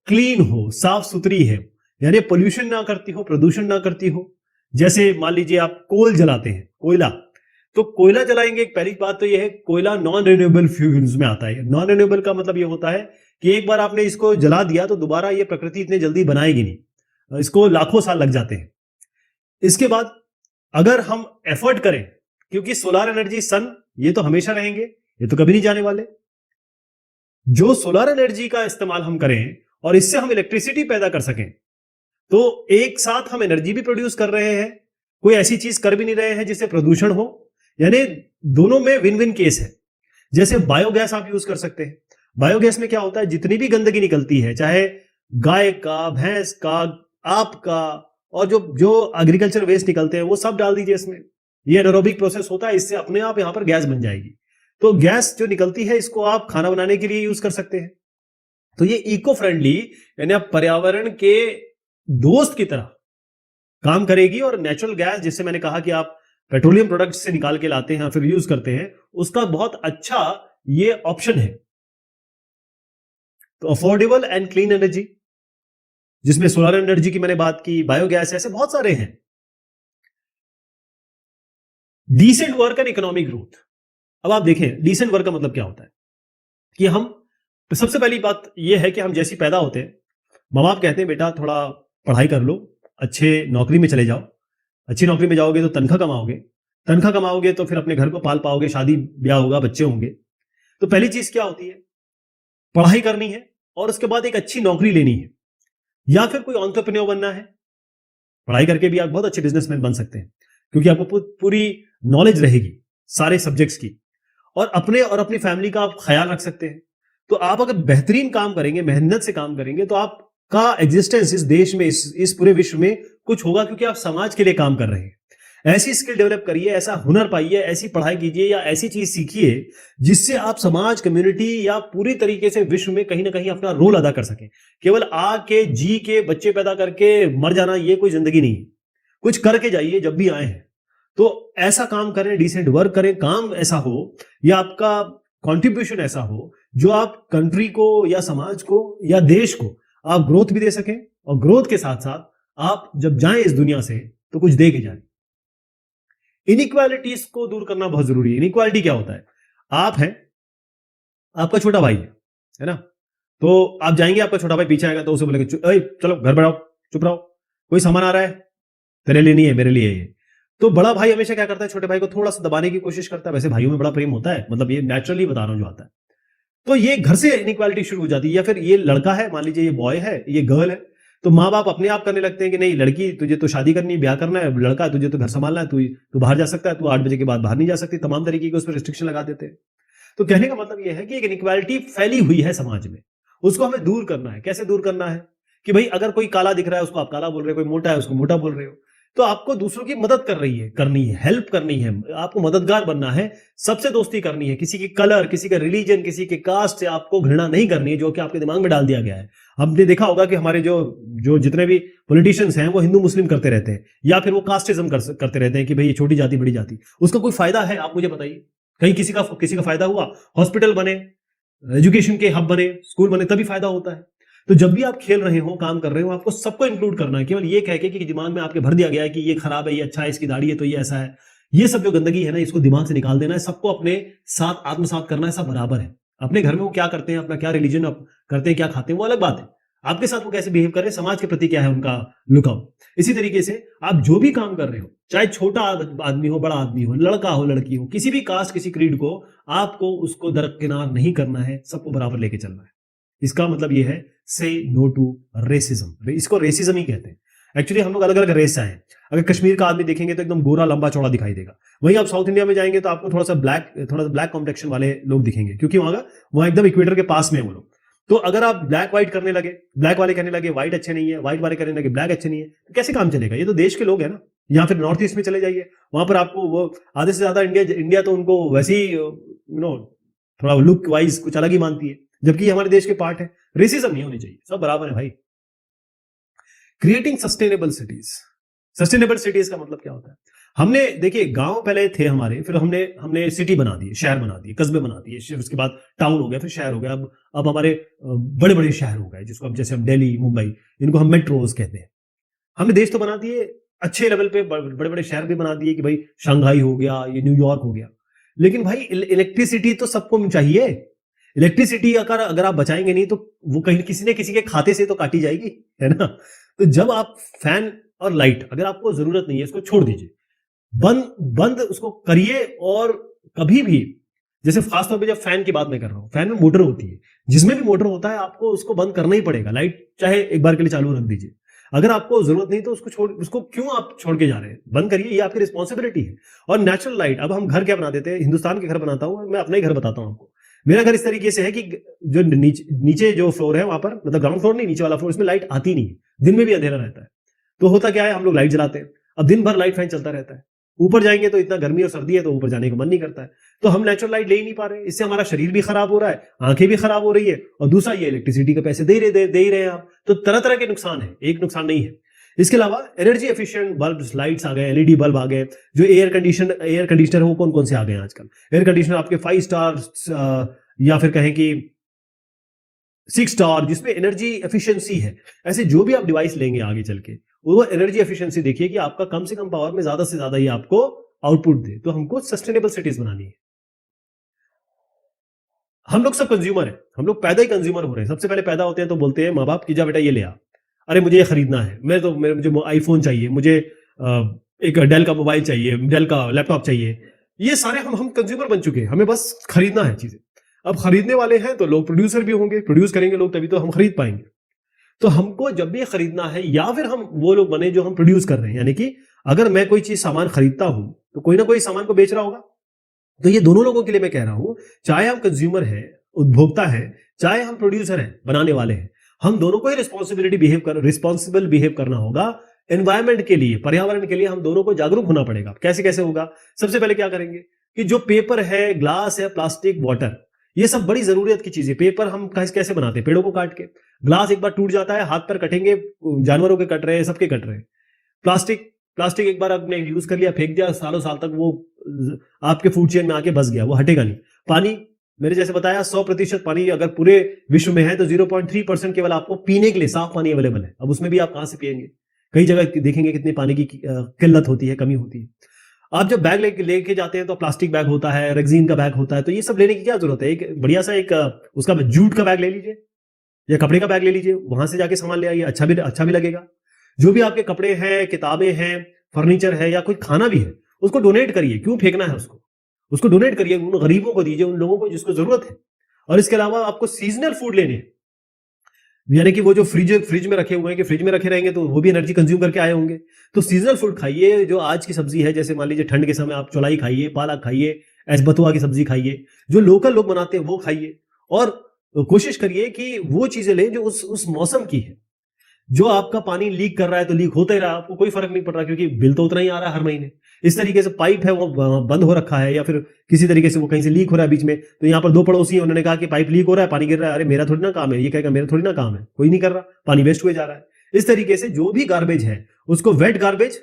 क्लीन हो, साफ सुथरी है, यानी पोल्यूशन ना करती हो, प्रदूषण ना करती हो। जैसे मान लीजिए आप कोल जलाते हैं, कोयला, तो कोयला जलाएंगे, पहली बात तो यह है कोयला नॉन रिन्यूएबल फ्यूल्स में आता है। नॉन रिन्यूएबल का मतलब यह होता है कि एक बार आपने इसको जला दिया तो दोबारा ये प्रकृति इतनी जल्दी बनाएगी नहीं, इसको लाखों साल लग जाते हैं। इसके बाद अगर हम एफर्ट करें, क्योंकि सोलर एनर्जी, सन, ये तो हमेशा रहेंगे, ये तो कभी नहीं जाने वाले। जो सोलर एनर्जी का इस्तेमाल हम करें और इससे हम इलेक्ट्रिसिटी पैदा कर सकें, तो एक साथ हम एनर्जी भी प्रोड्यूस कर रहे हैं, कोई ऐसी चीज कर भी नहीं रहे हैं जिससे प्रदूषण हो, यानी दोनों में विन विन केस है। जैसे बायोगैस आप यूज कर सकते हैं। बायोगैस में क्या होता है, जितनी भी गंदगी निकलती है, चाहे गाय का, भैंस का, आपका, और जो एग्रीकल्चर वेस्ट निकलते हैं वो सब डाल दीजिए इसमें। ये एनारोबिक प्रोसेस होता है, इससे अपने आप यहां पर गैस बन जाएगी। तो गैस जो निकलती है इसको आप खाना बनाने के लिए यूज कर सकते हैं। तो ये इको फ्रेंडली, यानी आप पर्यावरण के दोस्त की तरह काम करेगी। और नेचुरल गैस, जिससे मैंने कहा कि आप पेट्रोलियम प्रोडक्ट से निकाल के लाते हैं फिर यूज करते हैं, उसका बहुत अच्छा ये ऑप्शन है। तो अफोर्डेबल एंड क्लीन एनर्जी, जिसमें सोलर एनर्जी की मैंने बात की, बायोगैस, ऐसे बहुत सारे हैं। Decent work and economic growth. अब आप देखें डिसेंट वर्क का मतलब क्या होता है कि हम, तो सबसे पहली बात यह है कि हम जैसी पैदा होते हैं, माँ बाप कहते हैं बेटा थोड़ा पढ़ाई कर लो, अच्छे नौकरी में चले जाओ, अच्छी नौकरी में जाओगे तो तनख्वाह कमाओगे, तनख्वाह कमाओगे तो फिर अपने घर को पाल पाओगे, शादी ब्याह होगा, बच्चे होंगे। तो पहली चीज क्या होती है, पढ़ाई करनी है और उसके बाद एक अच्छी नौकरी लेनी है, या फिर कोई एंटरप्रेन्योर बनना है। पढ़ाई करके भी आप बहुत अच्छे बिजनेसमैन बन सकते हैं, क्योंकि आपको पूरी नॉलेज रहेगी सारे सब्जेक्ट्स की, और अपनी फैमिली का आप ख्याल रख सकते हैं। तो आप अगर बेहतरीन काम करेंगे, मेहनत से काम करेंगे, तो आपका एग्जिस्टेंस इस देश में, इस पूरे विश्व में कुछ होगा, क्योंकि आप समाज के लिए काम कर रहे हैं। ऐसी स्किल डेवलप करिए, ऐसा हुनर पाइए, ऐसी पढ़ाई कीजिए या ऐसी चीज सीखिए जिससे आप समाज, कम्युनिटी या पूरी तरीके से विश्व में कहीं ना कहीं अपना रोल अदा कर सकें। केवल आके जी के बच्चे पैदा करके मर जाना ये कोई जिंदगी नहीं है। कुछ करके जाइए जब भी आए हैं, तो ऐसा काम करें, डिसेंट वर्क करें, काम ऐसा हो या आपका कंट्रीब्यूशन ऐसा हो जो आप कंट्री को या समाज को या देश को आप ग्रोथ भी दे सकें, और ग्रोथ के साथ साथ आप जब जाएं इस दुनिया से तो कुछ दे के जाएं। इनइक्वालिटीज को दूर करना बहुत जरूरी है। इनइक्वालिटी क्या होता है, आप हैं, आपका छोटा भाई है ना, तो आप जाएंगे, आपका छोटा भाई पीछे आएगा तो उसे बोलेंगे चलो घर बढ़ाओ, चुप रहो, कोई सामान आ रहा है, तेरे लिए नहीं है, मेरे लिए है ये। तो बड़ा भाई हमेशा क्या करता है, छोटे भाई को थोड़ा सा दबाने की कोशिश करता है। वैसे भाइयों में बड़ा प्रेम होता है, मतलब ये नेचुरली बता रहा हूं जो आता है। तो ये घर से इनइक्वालिटी शुरू हो जाती है। या फिर ये लड़का है, मान लीजिए ये बॉय है, ये गर्ल है, तो माँ बाप अपने आप करने लगते हैं कि नहीं लड़की तुझे तो शादी करनी है, ब्याह करना है, लड़का तुझे तो घर संभालना है, तू बाहर जा सकता है, तू 8 बजे के बाद बाहर नहीं जा सकती, तमाम तरीके के उस पर रिस्ट्रिक्शन लगा देते हैं। तो कहने का मतलब यह है कि एक इनइक्वालिटी फैली हुई है समाज में, उसको हमें दूर करना है। कैसे दूर करना है कि भाई अगर कोई काला दिख रहा है उसको आप काला बोल रहे हो, कोई मोटा है उसको मोटा बोल रहे हो, तो आपको दूसरों की मदद करनी है, हेल्प करनी है, आपको मददगार बनना है, सबसे दोस्ती करनी है। किसी की कलर, किसी का रिलीजन, किसी के कास्ट से आपको घृणा नहीं करनी है, जो कि आपके दिमाग में डाल दिया गया है। हमने देखा होगा कि हमारे जो जो जितने भी पॉलिटिशियंस हैं वो हिंदू मुस्लिम करते रहते हैं, या फिर वो कास्टिज्म करते रहते हैं कि भाई ये छोटी जाति बड़ी जाति। उसका कोई फायदा है, आप मुझे बताइए, कहीं किसी का फायदा हुआ? हॉस्पिटल बने, एजुकेशन के हब बने, स्कूल बने, तभी फायदा होता है। तो जब भी आप खेल रहे हो, काम कर रहे हो, आपको सबको इंक्लूड करना है। केवल ये कह के कि दिमाग में आपके भर दिया गया है कि ये खराब है, ये अच्छा है, इसकी दाढ़ी है तो ये ऐसा है, ये सब जो गंदगी है ना, इसको दिमाग से निकाल देना है। सबको अपने साथ आत्मसात करना है, सब बराबर है। अपने घर में वो क्या करते हैं, अपना क्या रिलीजन करते हैं, क्या खाते हैं, वो अलग बात है। आपके साथ वो कैसे बिहेव कर रहे हैं, समाज के प्रति क्या है उनका लुकआउट। इसी तरीके से आप जो भी काम कर रहे हो, चाहे छोटा आदमी हो, बड़ा आदमी हो, लड़का हो, लड़की हो, किसी भी कास्ट, किसी क्रीड को, आपको उसको दरकिनार नहीं करना है, सबको बराबर लेके चलना है। इसका मतलब ये है से नो टू रेसिज्म। इसको रेसिज्म ही कहते हैं। एक्चुअली हम लोग अलग अलग रेस हैं। अगर कश्मीर का आदमी देखेंगे तो एकदम गोरा, लंबा चौड़ा दिखाई देगा। वहीं आप साउथ इंडिया में जाएंगे तो आपको थोड़ा सा ब्लैक कॉम्प्लेक्शन वाले लोग दिखेंगे, क्योंकि वहां एकदम इक्वेटर के पास में है वो लोग। तो अगर आप ब्लैक व्हाइट करने लगे, ब्लैक वाले कहने लगे व्हाइट अच्छे नहीं है, व्हाइट वाले कहने लगे ब्लैक अच्छे नहीं है, तो कैसे काम चलेगा? ये तो देश के लोग हैं ना। या फिर नॉर्थ ईस्ट में चले जाइए, वहां पर आपको वो आधे से ज्यादा इंडिया तो उनको वैसे ही थोड़ा लुक वाइज कुछ अलग ही मानती है, जबकि हमारे देश के पार्ट है। रेसिज्म नहीं होनी चाहिए, सब बराबर है भाई। Creating sustainable cities. Sustainable cities का मतलब क्या होता है? हमने देखिए गांव पहले थे हमारे, फिर हमने सिटी बना दिए, शहर बना दिए, कस्बे बना दिए, उसके बाद टाउन हो गया, फिर शहर हो गया। अब हमारे बड़े बड़े शहर हो गए, जिसको अब जैसे हम दिल्ली, मुंबई, इनको हम मेट्रोज कहते हैं। हमने देश तो बना दिए अच्छे लेवल पे, बड़े बड़े शहर भी बना दिए कि भाई शंघाई हो गया, ये न्यूयॉर्क हो गया। लेकिन भाई इलेक्ट्रिसिटी तो सबको चाहिए। इलेक्ट्रिसिटी अगर आप बचाएंगे नहीं तो वो कहीं किसी न किसी के खाते से तो काटी जाएगी, है ना। तो जब आप फैन और लाइट, अगर आपको जरूरत नहीं है, इसको छोड़ दीजिए, बंद उसको करिए। और कभी भी, जैसे खासतौर पे जब फैन की बात मैं कर रहा हूं, फैन में मोटर होती है, जिसमें भी मोटर होता है आपको उसको बंद करना ही पड़ेगा। लाइट चाहे एक बार के लिए चालू रख दीजिए, अगर आपको जरूरत नहीं तो उसको क्यों आप छोड़ के जा रहे हैं? बंद करिए, ये आपकी रिस्पॉन्सिबिलिटी है। और नेचुरल लाइट, अब हम घर क्या बना देते हैं, हिंदुस्तान के घर बनाता हूं मैं, अपना ही घर बताता हूं आपको। मेरा घर इस तरीके से है कि जो नीचे जो फ्लोर है वहां पर, मतलब ग्राउंड फ्लोर नहीं, नीचे वाला फ्लोर, इसमें लाइट आती नहीं है, दिन में भी अंधेरा रहता है। तो होता क्या है, हम लोग लाइट जलाते हैं, अब दिन भर लाइट फैन चलता रहता है। ऊपर जाएंगे तो इतना गर्मी और सर्दी है तो ऊपर जाने का मन नहीं करता है, तो हम नेचुरल लाइट ले ही नहीं पा रहे। इससे हमारा शरीर भी खराब हो रहा है, आंखें भी खराब हो रही है, और दूसरा ये इलेक्ट्रिसिटी के पैसे दे ही रहे हैं आप। तो तरह तरह के नुकसान है, एक नुकसान नहीं है। इसके अलावा एनर्जी एफिशिएंट बल्ब, लाइट्स आ गए, एलईडी बल्ब आ गए। जो एयर कंडीशनर है वो कौन कौन से आ गए हैं आजकल? एयर कंडीशनर आपके 5 स्टार या फिर कहें कि 6 स्टार, जिसमें एनर्जी एफिशिएंसी है। ऐसे जो भी आप डिवाइस लेंगे आगे चल के, वो एनर्जी एफिशिएंसी देखिए कि आपका कम से कम पावर में ज्यादा से ज्यादा ये आपको आउटपुट दे। तो हमको सस्टेनेबल सिटीज बनानी है। हम लोग सब कंज्यूमर है, हम लोग पैदा ही कंज्यूमर हो रहे हैं। सबसे पहले पैदा होते हैं तो बोलते हैं माँ बाप की जा बेटा ये ले आ, अरे मुझे ये खरीदना है, मुझे आईफोन चाहिए, मुझे एक डेल का मोबाइल चाहिए, डेल का लैपटॉप चाहिए। ये सारे हम कंज्यूमर बन चुके हैं, हमें बस खरीदना है चीजें। अब खरीदने वाले हैं तो लोग प्रोड्यूसर भी होंगे, प्रोड्यूस करेंगे लोग, तभी तो हम खरीद पाएंगे। तो हमको जब भी खरीदना है, या फिर हम वो लोग बने जो हम प्रोड्यूस कर रहे हैं, यानी कि अगर मैं कोई चीज सामान खरीदता हूं तो कोई ना कोई सामान को बेच रहा होगा। तो ये दोनों लोगों के लिए मैं कह रहा हूं, चाहे हम कंज्यूमर है, उपभोक्ता है, चाहे हम प्रोड्यूसर है, बनाने वाले हैं, हम दोनों को ही रिस्पॉन्सिबल बिहेव करना होगा। एनवायरमेंट के लिए, पर्यावरण के लिए हम दोनों को जागरूक होना पड़ेगा। कैसे कैसे होगा? सबसे पहले क्या करेंगे कि जो पेपर है, ग्लास है, प्लास्टिक, वाटर, ये सब बड़ी जरूरत की चीजें। पेपर हम कैसे बनाते हैं? पेड़ों को काट के। ग्लास एक बार टूट जाता है, हाथ पर कटेंगे, जानवरों के कट रहे हैं, सबके कट रहे हैं। प्लास्टिक प्लास्टिक एक बार आपने यूज कर लिया, फेंक दिया, सालों साल तक वो आपके फूड चेन में आके बस गया, वो हटेगा नहीं। पानी, मेरे जैसे बताया 100% पानी अगर पूरे विश्व में है तो 0.3% केवल आपको पीने के लिए साफ पानी अवेलेबल है। अब उसमें भी आप कहां से पिएंगे? कई जगह देखेंगे कितनी पानी की किल्लत होती है, कमी होती है। आप जब बैग लेके जाते हैं तो प्लास्टिक बैग होता है, रेक्सीन का बैग होता है, तो ये सब लेने की क्या जरूरत है? एक बढ़िया सा एक उसका जूट का बैग ले लीजिए या कपड़े का बैग ले लीजिए, वहां से जाके सामान ले आइए, अच्छा भी लगेगा। जो भी आपके कपड़े हैं, किताबें हैं, फर्नीचर है, या कोई खाना भी है, उसको डोनेट करिए। क्यों फेंकना है उसको डोनेट करिए, उन गरीबों को दीजिए, उन लोगों को जिसको जरूरत है। और इसके अलावा आपको सीजनल फूड लेने हैं, यानी कि वो जो फ्रिज में रखे हुए हैं, कि फ्रिज में रखे रहेंगे तो वो भी एनर्जी कंज्यूम करके आए होंगे। तो सीजनल फूड खाइए, जो आज की सब्जी है, जैसे मान लीजिए ठंड के समय आप चौलाई खाइए, पालक खाइए, बथुआ की सब्जी खाइए, जो लोकल लोग बनाते हैं वो खाइए। और कोशिश करिए कि वो चीजें लें जो उस मौसम की है। जो आपका पानी लीक कर रहा है तो लीक होता ही रहा, आपको कोई फर्क नहीं पड़ रहा, क्योंकि बिल तो उतना ही आ रहा है हर महीने। इस तरीके से पाइप है वो बंद हो रखा है, या फिर किसी तरीके से वो कहीं से लीक हो रहा है बीच में, तो यहाँ पर दो पड़ोसी हैं, उन्होंने कहा कि पाइप लीक हो रहा है, पानी गिर रहा है, अरे मेरा थोड़ी ना काम है, ये कहेगा मेरा थोड़ी ना काम है, कोई नहीं कर रहा, पानी वेस्ट हुए जा रहा है। इस तरीके से जो भी गार्बेज है उसको वेट गार्बेज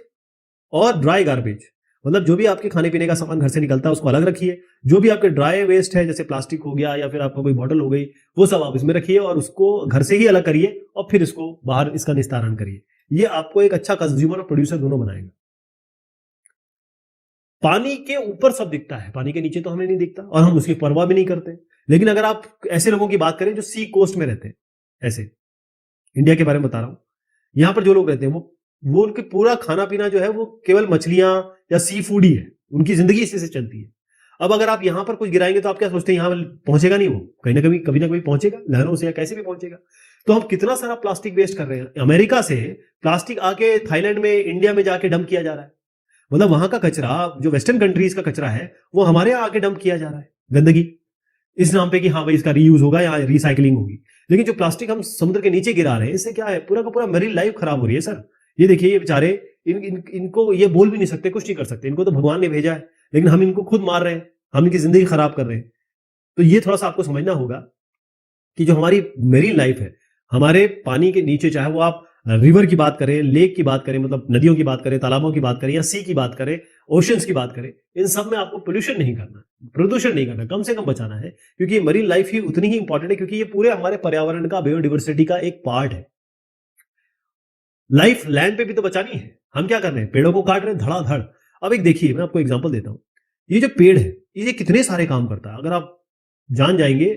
और ड्राई गार्बेज, मतलब जो भी आपके खाने पीने का सामान घर से निकलता है उसको अलग रखिए। जो भी आपके ड्राई वेस्ट है, जैसे प्लास्टिक हो गया या फिर आपका कोई बॉटल हो गई, वो सब आप इसमें रखिए और उसको घर से ही अलग करिए, और फिर इसको बाहर इसका निस्तारण करिए। ये आपको एक अच्छा कंज्यूमर और प्रोड्यूसर दोनों बनाएगा। पानी के ऊपर सब दिखता है, पानी के नीचे तो हमें नहीं दिखता, और हम उसकी परवाह भी नहीं करते। लेकिन अगर आप ऐसे लोगों की बात करें जो सी कोस्ट में रहते हैं, ऐसे इंडिया के बारे में बता रहा हूं, यहां पर जो लोग रहते हैं वो उनके पूरा खाना पीना जो है वो केवल मछलियां या सी फूड ही है, उनकी जिंदगी इसी से चलती है। अब अगर आप यहां पर कुछ गिराएंगे तो आप क्या सोचते हैं, यहां पहुंचेगा नहीं? वो कहीं ना कभी ना कभी पहुंचेगा, लहरों से या कैसे भी पहुंचेगा। तो हम कितना सारा प्लास्टिक वेस्ट कर रहे हैं। अमेरिका से प्लास्टिक आके थाईलैंड में, इंडिया में जाके डंप किया जा रहा है। मतलब वहां का कचरा, जो वेस्टर्न कंट्रीज का कचरा है, वो हमारे यहाँ आके डंप किया जा रहा है, गंदगी, इस नाम पे कि हाँ भाई इसका रीयूज होगा या रिसाइकलिंग होगी। लेकिन जो प्लास्टिक हम समुद्र के नीचे गिरा रहे हैं, इससे क्या है, पूरा का पूरा मरीन लाइफ खराब हो रही है सर। ये देखिए, ये बेचारे इनको ये बोल भी नहीं सकते, कुछ नहीं कर सकते, इनको तो भगवान ने भेजा है, लेकिन हम इनको खुद मार रहे हैं, हम इनकी जिंदगी खराब कर रहे हैं। तो ये थोड़ा सा आपको समझना होगा कि जो हमारी मेरीन लाइफ है, हमारे पानी के नीचे, चाहे वो आप रिवर की बात करें, लेक की बात करें, मतलब नदियों की बात करें, तालाबों की बात करें, या सी की बात करें, ओशंस की बात करें, इन सब में आपको पोल्यूशन नहीं करना, प्रदूषण नहीं करना, कम से कम बचाना है। क्योंकि मरीन लाइफ ही उतनी ही इंपॉर्टेंट है, क्योंकि ये पूरे हमारे पर्यावरण का, बायोडाइवर्सिटी का एक पार्ट है। लाइफ लैंड पे भी तो बचानी है। हम क्या कर रहे हैं, पेड़ों को काट रहे हैं धड़ाधड़। अब एक देखिए, मैं आपको एग्जांपल देता हूं, ये जो पेड़ है, ये कितने सारे काम करता है, अगर आप जान जाएंगे।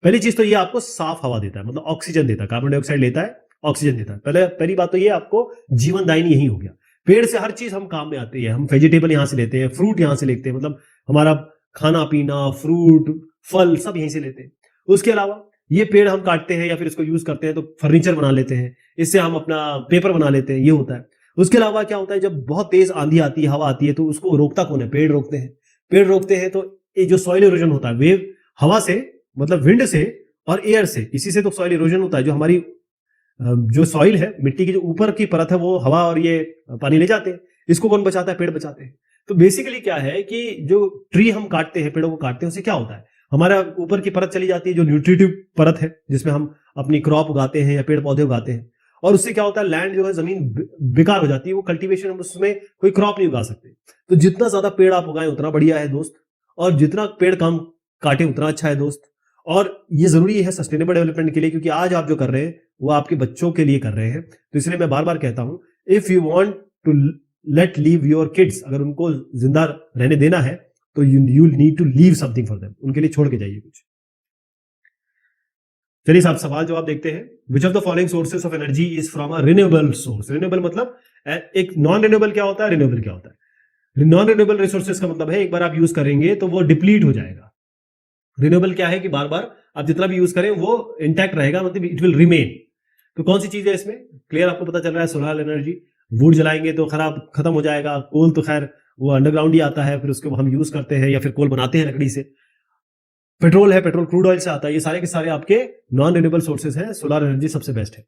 पहली चीज तो ये आपको साफ हवा देता है, मतलब ऑक्सीजन देता है, कार्बन डाइऑक्साइड लेता है, ऑक्सीजन देता है। पहली बात तो ये आपको जीवनदायिनी यही हो गया। पेड़ से हर चीज हम काम में आती है, हम वेजिटेबल यहां से लेते हैं, फ्रूट यहां से लेते हैं, मतलब हमारा खाना पीना, फ्रूट, फल सब यहीं से लेते हैं। उसके अलावा ये पेड़ हम काटते हैं या फिर इसको यूज करते हैं तो फर्नीचर बना लेते हैं, इससे हम अपना पेपर बना लेते हैं, ये होता है। उसके अलावा क्या होता है, जब बहुत तेज आंधी आती है, हवा आती है, तो उसको रोकता कौन है, पेड़ रोकते हैं। पेड़ रोकते हैं तो ये जो सॉइल इरोजन होता है, वेव, हवा से, मतलब विंड से और एयर से, इसी से तो सॉइल इरोजन होता है। जो हमारी जो सॉइल है, मिट्टी की जो ऊपर की परत है, वो हवा और ये पानी ले जाते हैं। इसको कौन बचाता है, पेड़ बचाते हैं। तो बेसिकली क्या है कि जो ट्री हम काटते हैं, पेड़ों को काटते हैं, उससे क्या होता है, हमारा ऊपर की परत चली जाती है, जो न्यूट्रिटिव परत है, जिसमें हम अपनी क्रॉप उगाते हैं या पेड़ पौधे उगाते हैं। और उससे क्या होता है, लैंड जो है, जमीन बेकार हो जाती है, वो कल्टीवेशन, हम उसमें कोई क्रॉप नहीं उगा सकते। तो जितना ज्यादा पेड़ आप उगाएं उतना बढ़िया है दोस्त, और जितना पेड़ कम काटे उतना अच्छा है दोस्त। और ये जरूरी है सस्टेनेबल डेवलपमेंट के लिए, क्योंकि आज आप जो कर रहे हैं वो आपके बच्चों के लिए कर रहे हैं। तो इसलिए मैं बार बार कहता हूं, if you want to let leave your kids, अगर उनको जिंदा रहने देना है तो you need to leave something for them, उनके लिए छोड़ के जाइए कुछ। चलिए साहब सवाल जवाब देखते हैं। Which of the following sources of energy is from a renewable source. Renewable मतलब एक नॉन रिन्यूएबल क्या होता है, रिन्यूएबल क्या होता है। नॉन रिन्यूएबल रिसोर्सेज का मतलब है एक बार आप यूज करेंगे तो वो डिप्लीट हो जाएगा। रिन्यूएबल क्या है कि बार बार आप जितना भी यूज करें वो इंटैक्ट रहेगा, मतलब इट विल रिमेन। तो कौन सी चीज है इसमें, क्लियर आपको पता चल रहा है, सोलर एनर्जी। वुड जलाएंगे तो खत्म हो जाएगा, कोल तो खैर वो अंडरग्राउंड ही आता है, फिर उसको हम यूज करते हैं या फिर कोल बनाते हैं लकड़ी से। पेट्रोल है, पेट्रोल क्रूड ऑयल से आता है, ये सारे के सारे आपके नॉन रिन्यूएबल सोर्सेज हैं, सोलर एनर्जी सबसे बेस्ट है।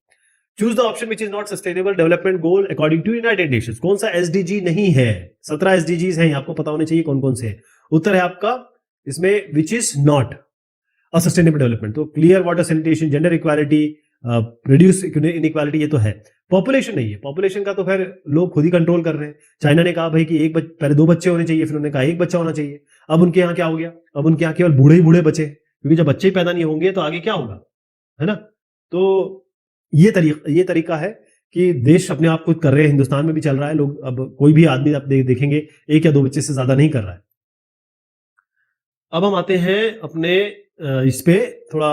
Choose the option which is not sustainable development goal according to United Nations. कौन सा एसडीजी नहीं है, 17 एसडीजीज हैं, आपको पता होने चाहिए कौन कौन से हैं। उत्तर है आपका इसमें which is not a sustainable development. तो clear water sanitation, gender equality, reduce inequality, ये तो है। पॉपुलेशन नहीं है, पॉपुलेशन का तो फिर लोग खुद ही कंट्रोल कर रहे हैं। चाइना ने कहा भाई कि पहले 2 बच्चे होने चाहिए, फिर उन्होंने कहा 1 बच्चा होना चाहिए। अब उनके यहाँ क्या हो गया, अब उनके यहाँ केवल बूढ़े ही बूढ़े बचे, क्योंकि जब बच्चे ही पैदा नहीं होंगे तो आगे क्या होगा, है ना। तो ये तरीका है कि देश अपने आप खुद कर रहे हैं, हिंदुस्तान में भी चल रहा है। लोग अब कोई भी आदमी आप देखेंगे 1 या 2 बच्चे से ज्यादा नहीं कर रहा है। अब हम आते हैं अपने इस पे थोड़ा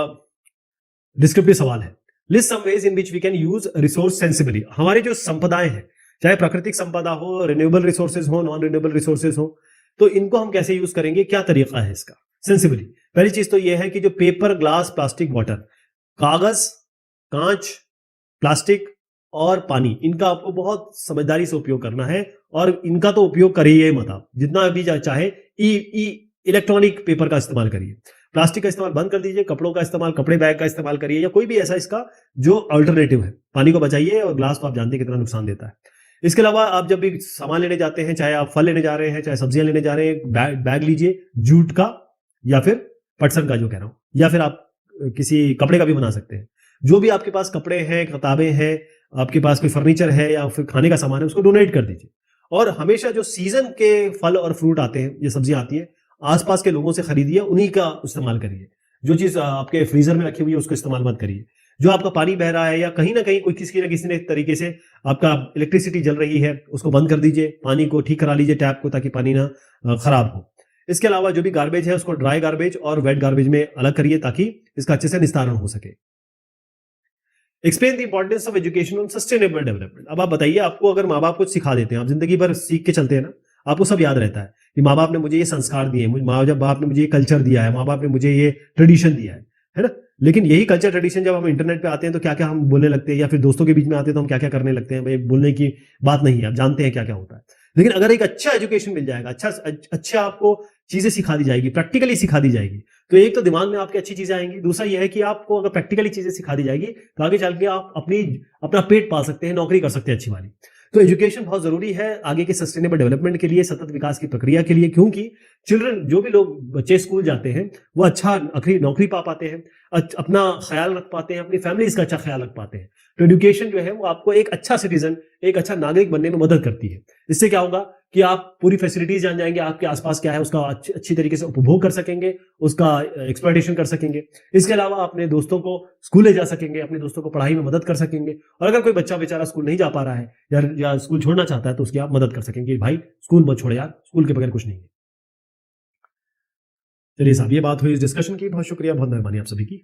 डिस्क्रिप्टिव सवाल है। List some ways in which we can use resource sensibly. हमारे जो संपदाएं हैं, चाहे प्राकृतिक संपदा हो, रिन्यूएबल रिसोर्सेज हो, नॉन रिन्यूएबल रिसोर्सेज हो, तो इनको हम कैसे यूज करेंगे, क्या तरीका है इसका सेंसिबली। पहली चीज तो यह है कि जो पेपर, ग्लास, प्लास्टिक, वाटर, कागज, कांच, प्लास्टिक और पानी, इनका आपको बहुत समझदारी से उपयोग करना है। और इनका तो उपयोग करिए मत, आप जितना भी चाहे इलेक्ट्रॉनिक पेपर का इस्तेमाल करिए। प्लास्टिक का इस्तेमाल बंद कर दीजिए, कपड़ों का इस्तेमाल, कपड़े बैग का इस्तेमाल करिए, या कोई भी ऐसा इसका जो अल्टरनेटिव है। पानी को बचाइए, और ग्लास को आप जानते हैं कितना नुकसान देता है। इसके अलावा आप जब भी सामान लेने जाते हैं, चाहे आप फल लेने जा रहे हैं, चाहे सब्जियां लेने जा रहे हैं, बैग लीजिए जूट का या फिर पटसन का जो कह रहा हूं, या फिर आप किसी कपड़े का भी बना सकते हैं। जो भी आपके पास कपड़े हैं, किताबें हैं, आपके पास कोई फर्नीचर है या फिर खाने का सामान है, उसको डोनेट कर दीजिए। और हमेशा जो सीजन के फल और फ्रूट आते हैं, ये सब्जियां आती हैं, आसपास के लोगों से खरीदिए, उन्हीं का इस्तेमाल करिए। जो चीज आपके फ्रीजर में रखी हुई है उसको इस्तेमाल मत करिए। जो आपका पानी बह रहा है या कहीं ना कहीं कोई किसी न किसी तरीके से आपका इलेक्ट्रिसिटी जल रही है, उसको बंद कर दीजिए, पानी को ठीक करा लीजिए टैप को, ताकि पानी ना खराब हो। इसके अलावा जो भी गार्बेज है उसको ड्राई गार्बेज और वेट गार्बेज में अलग करिए, ताकि इसका अच्छे से निस्तारण हो सके। Explain the importance of education on sustainable development. अब आप बताइए, आपको अगर माँ बाप कुछ सिखा देते हैं, आप जिंदगी भर सीख के चलते हैं ना, आपको सब याद रहता है कि माँ बाप ने मुझे ये संस्कार दिए, माँ बाप ने मुझे ये कल्चर दिया है, माँ बाप ने मुझे ये ट्रेडिशन दिया है ना। लेकिन यही कल्चर ट्रेडिशन जब हम इंटरनेट पे आते हैं तो क्या क्या हम बोलने लगते हैं, या फिर दोस्तों के बीच में आते हैं तो हम क्या क्या करने लगते हैं, भाई बोलने की बात नहीं है, आप जानते हैं क्या क्या होता है। लेकिन अगर एक अच्छा एजुकेशन मिल जाएगा, अच्छा आपको चीजें सिखा दी जाएगी, प्रैक्टिकली सिखा दी जाएगी, तो एक तो दिमाग में आपकी अच्छी चीजें आएंगी। दूसरा यह है कि आपको अगर प्रैक्टिकली चीजें सिखा दी जाएगी तो आगे चल के आप अपना पेट पाल सकते हैं, नौकरी कर सकते हैं अच्छी वाली। तो एजुकेशन बहुत जरूरी है आगे के सस्टेनेबल डेवलपमेंट के लिए, सतत विकास की प्रक्रिया के लिए। क्योंकि चिल्ड्रन, जो भी लोग बच्चे स्कूल जाते हैं, वो अच्छा नौकरी पा पाते हैं, अपना ख्याल रख पाते हैं, अपनी फैमिली का अच्छा ख्याल रख पाते हैं। तो एजुकेशन जो है वो आपको एक अच्छा सिटीजन, एक अच्छा नागरिक बनने में मदद करती है। इससे क्या होगा कि आप पूरी फैसिलिटीज जान जाएंगे, आपके आसपास क्या है उसका अच्छी तरीके से उपभोग कर सकेंगे, उसका एक्सप्लॉयटेशन कर सकेंगे। इसके अलावा अपने दोस्तों को स्कूल ले जा सकेंगे, अपने दोस्तों को पढ़ाई में मदद कर सकेंगे। और अगर कोई बच्चा बेचारा स्कूल नहीं जा पा रहा है या स्कूल छोड़ना चाहता है, तो उसकी आप मदद कर सकेंगे, भाई स्कूल मत छोड़ यार, स्कूल के बगैर कुछ नहीं है। चलिए साहब, ये बात हुई इस डिस्कशन की। बहुत शुक्रिया, बहुत मेहरबानी आप सभी की।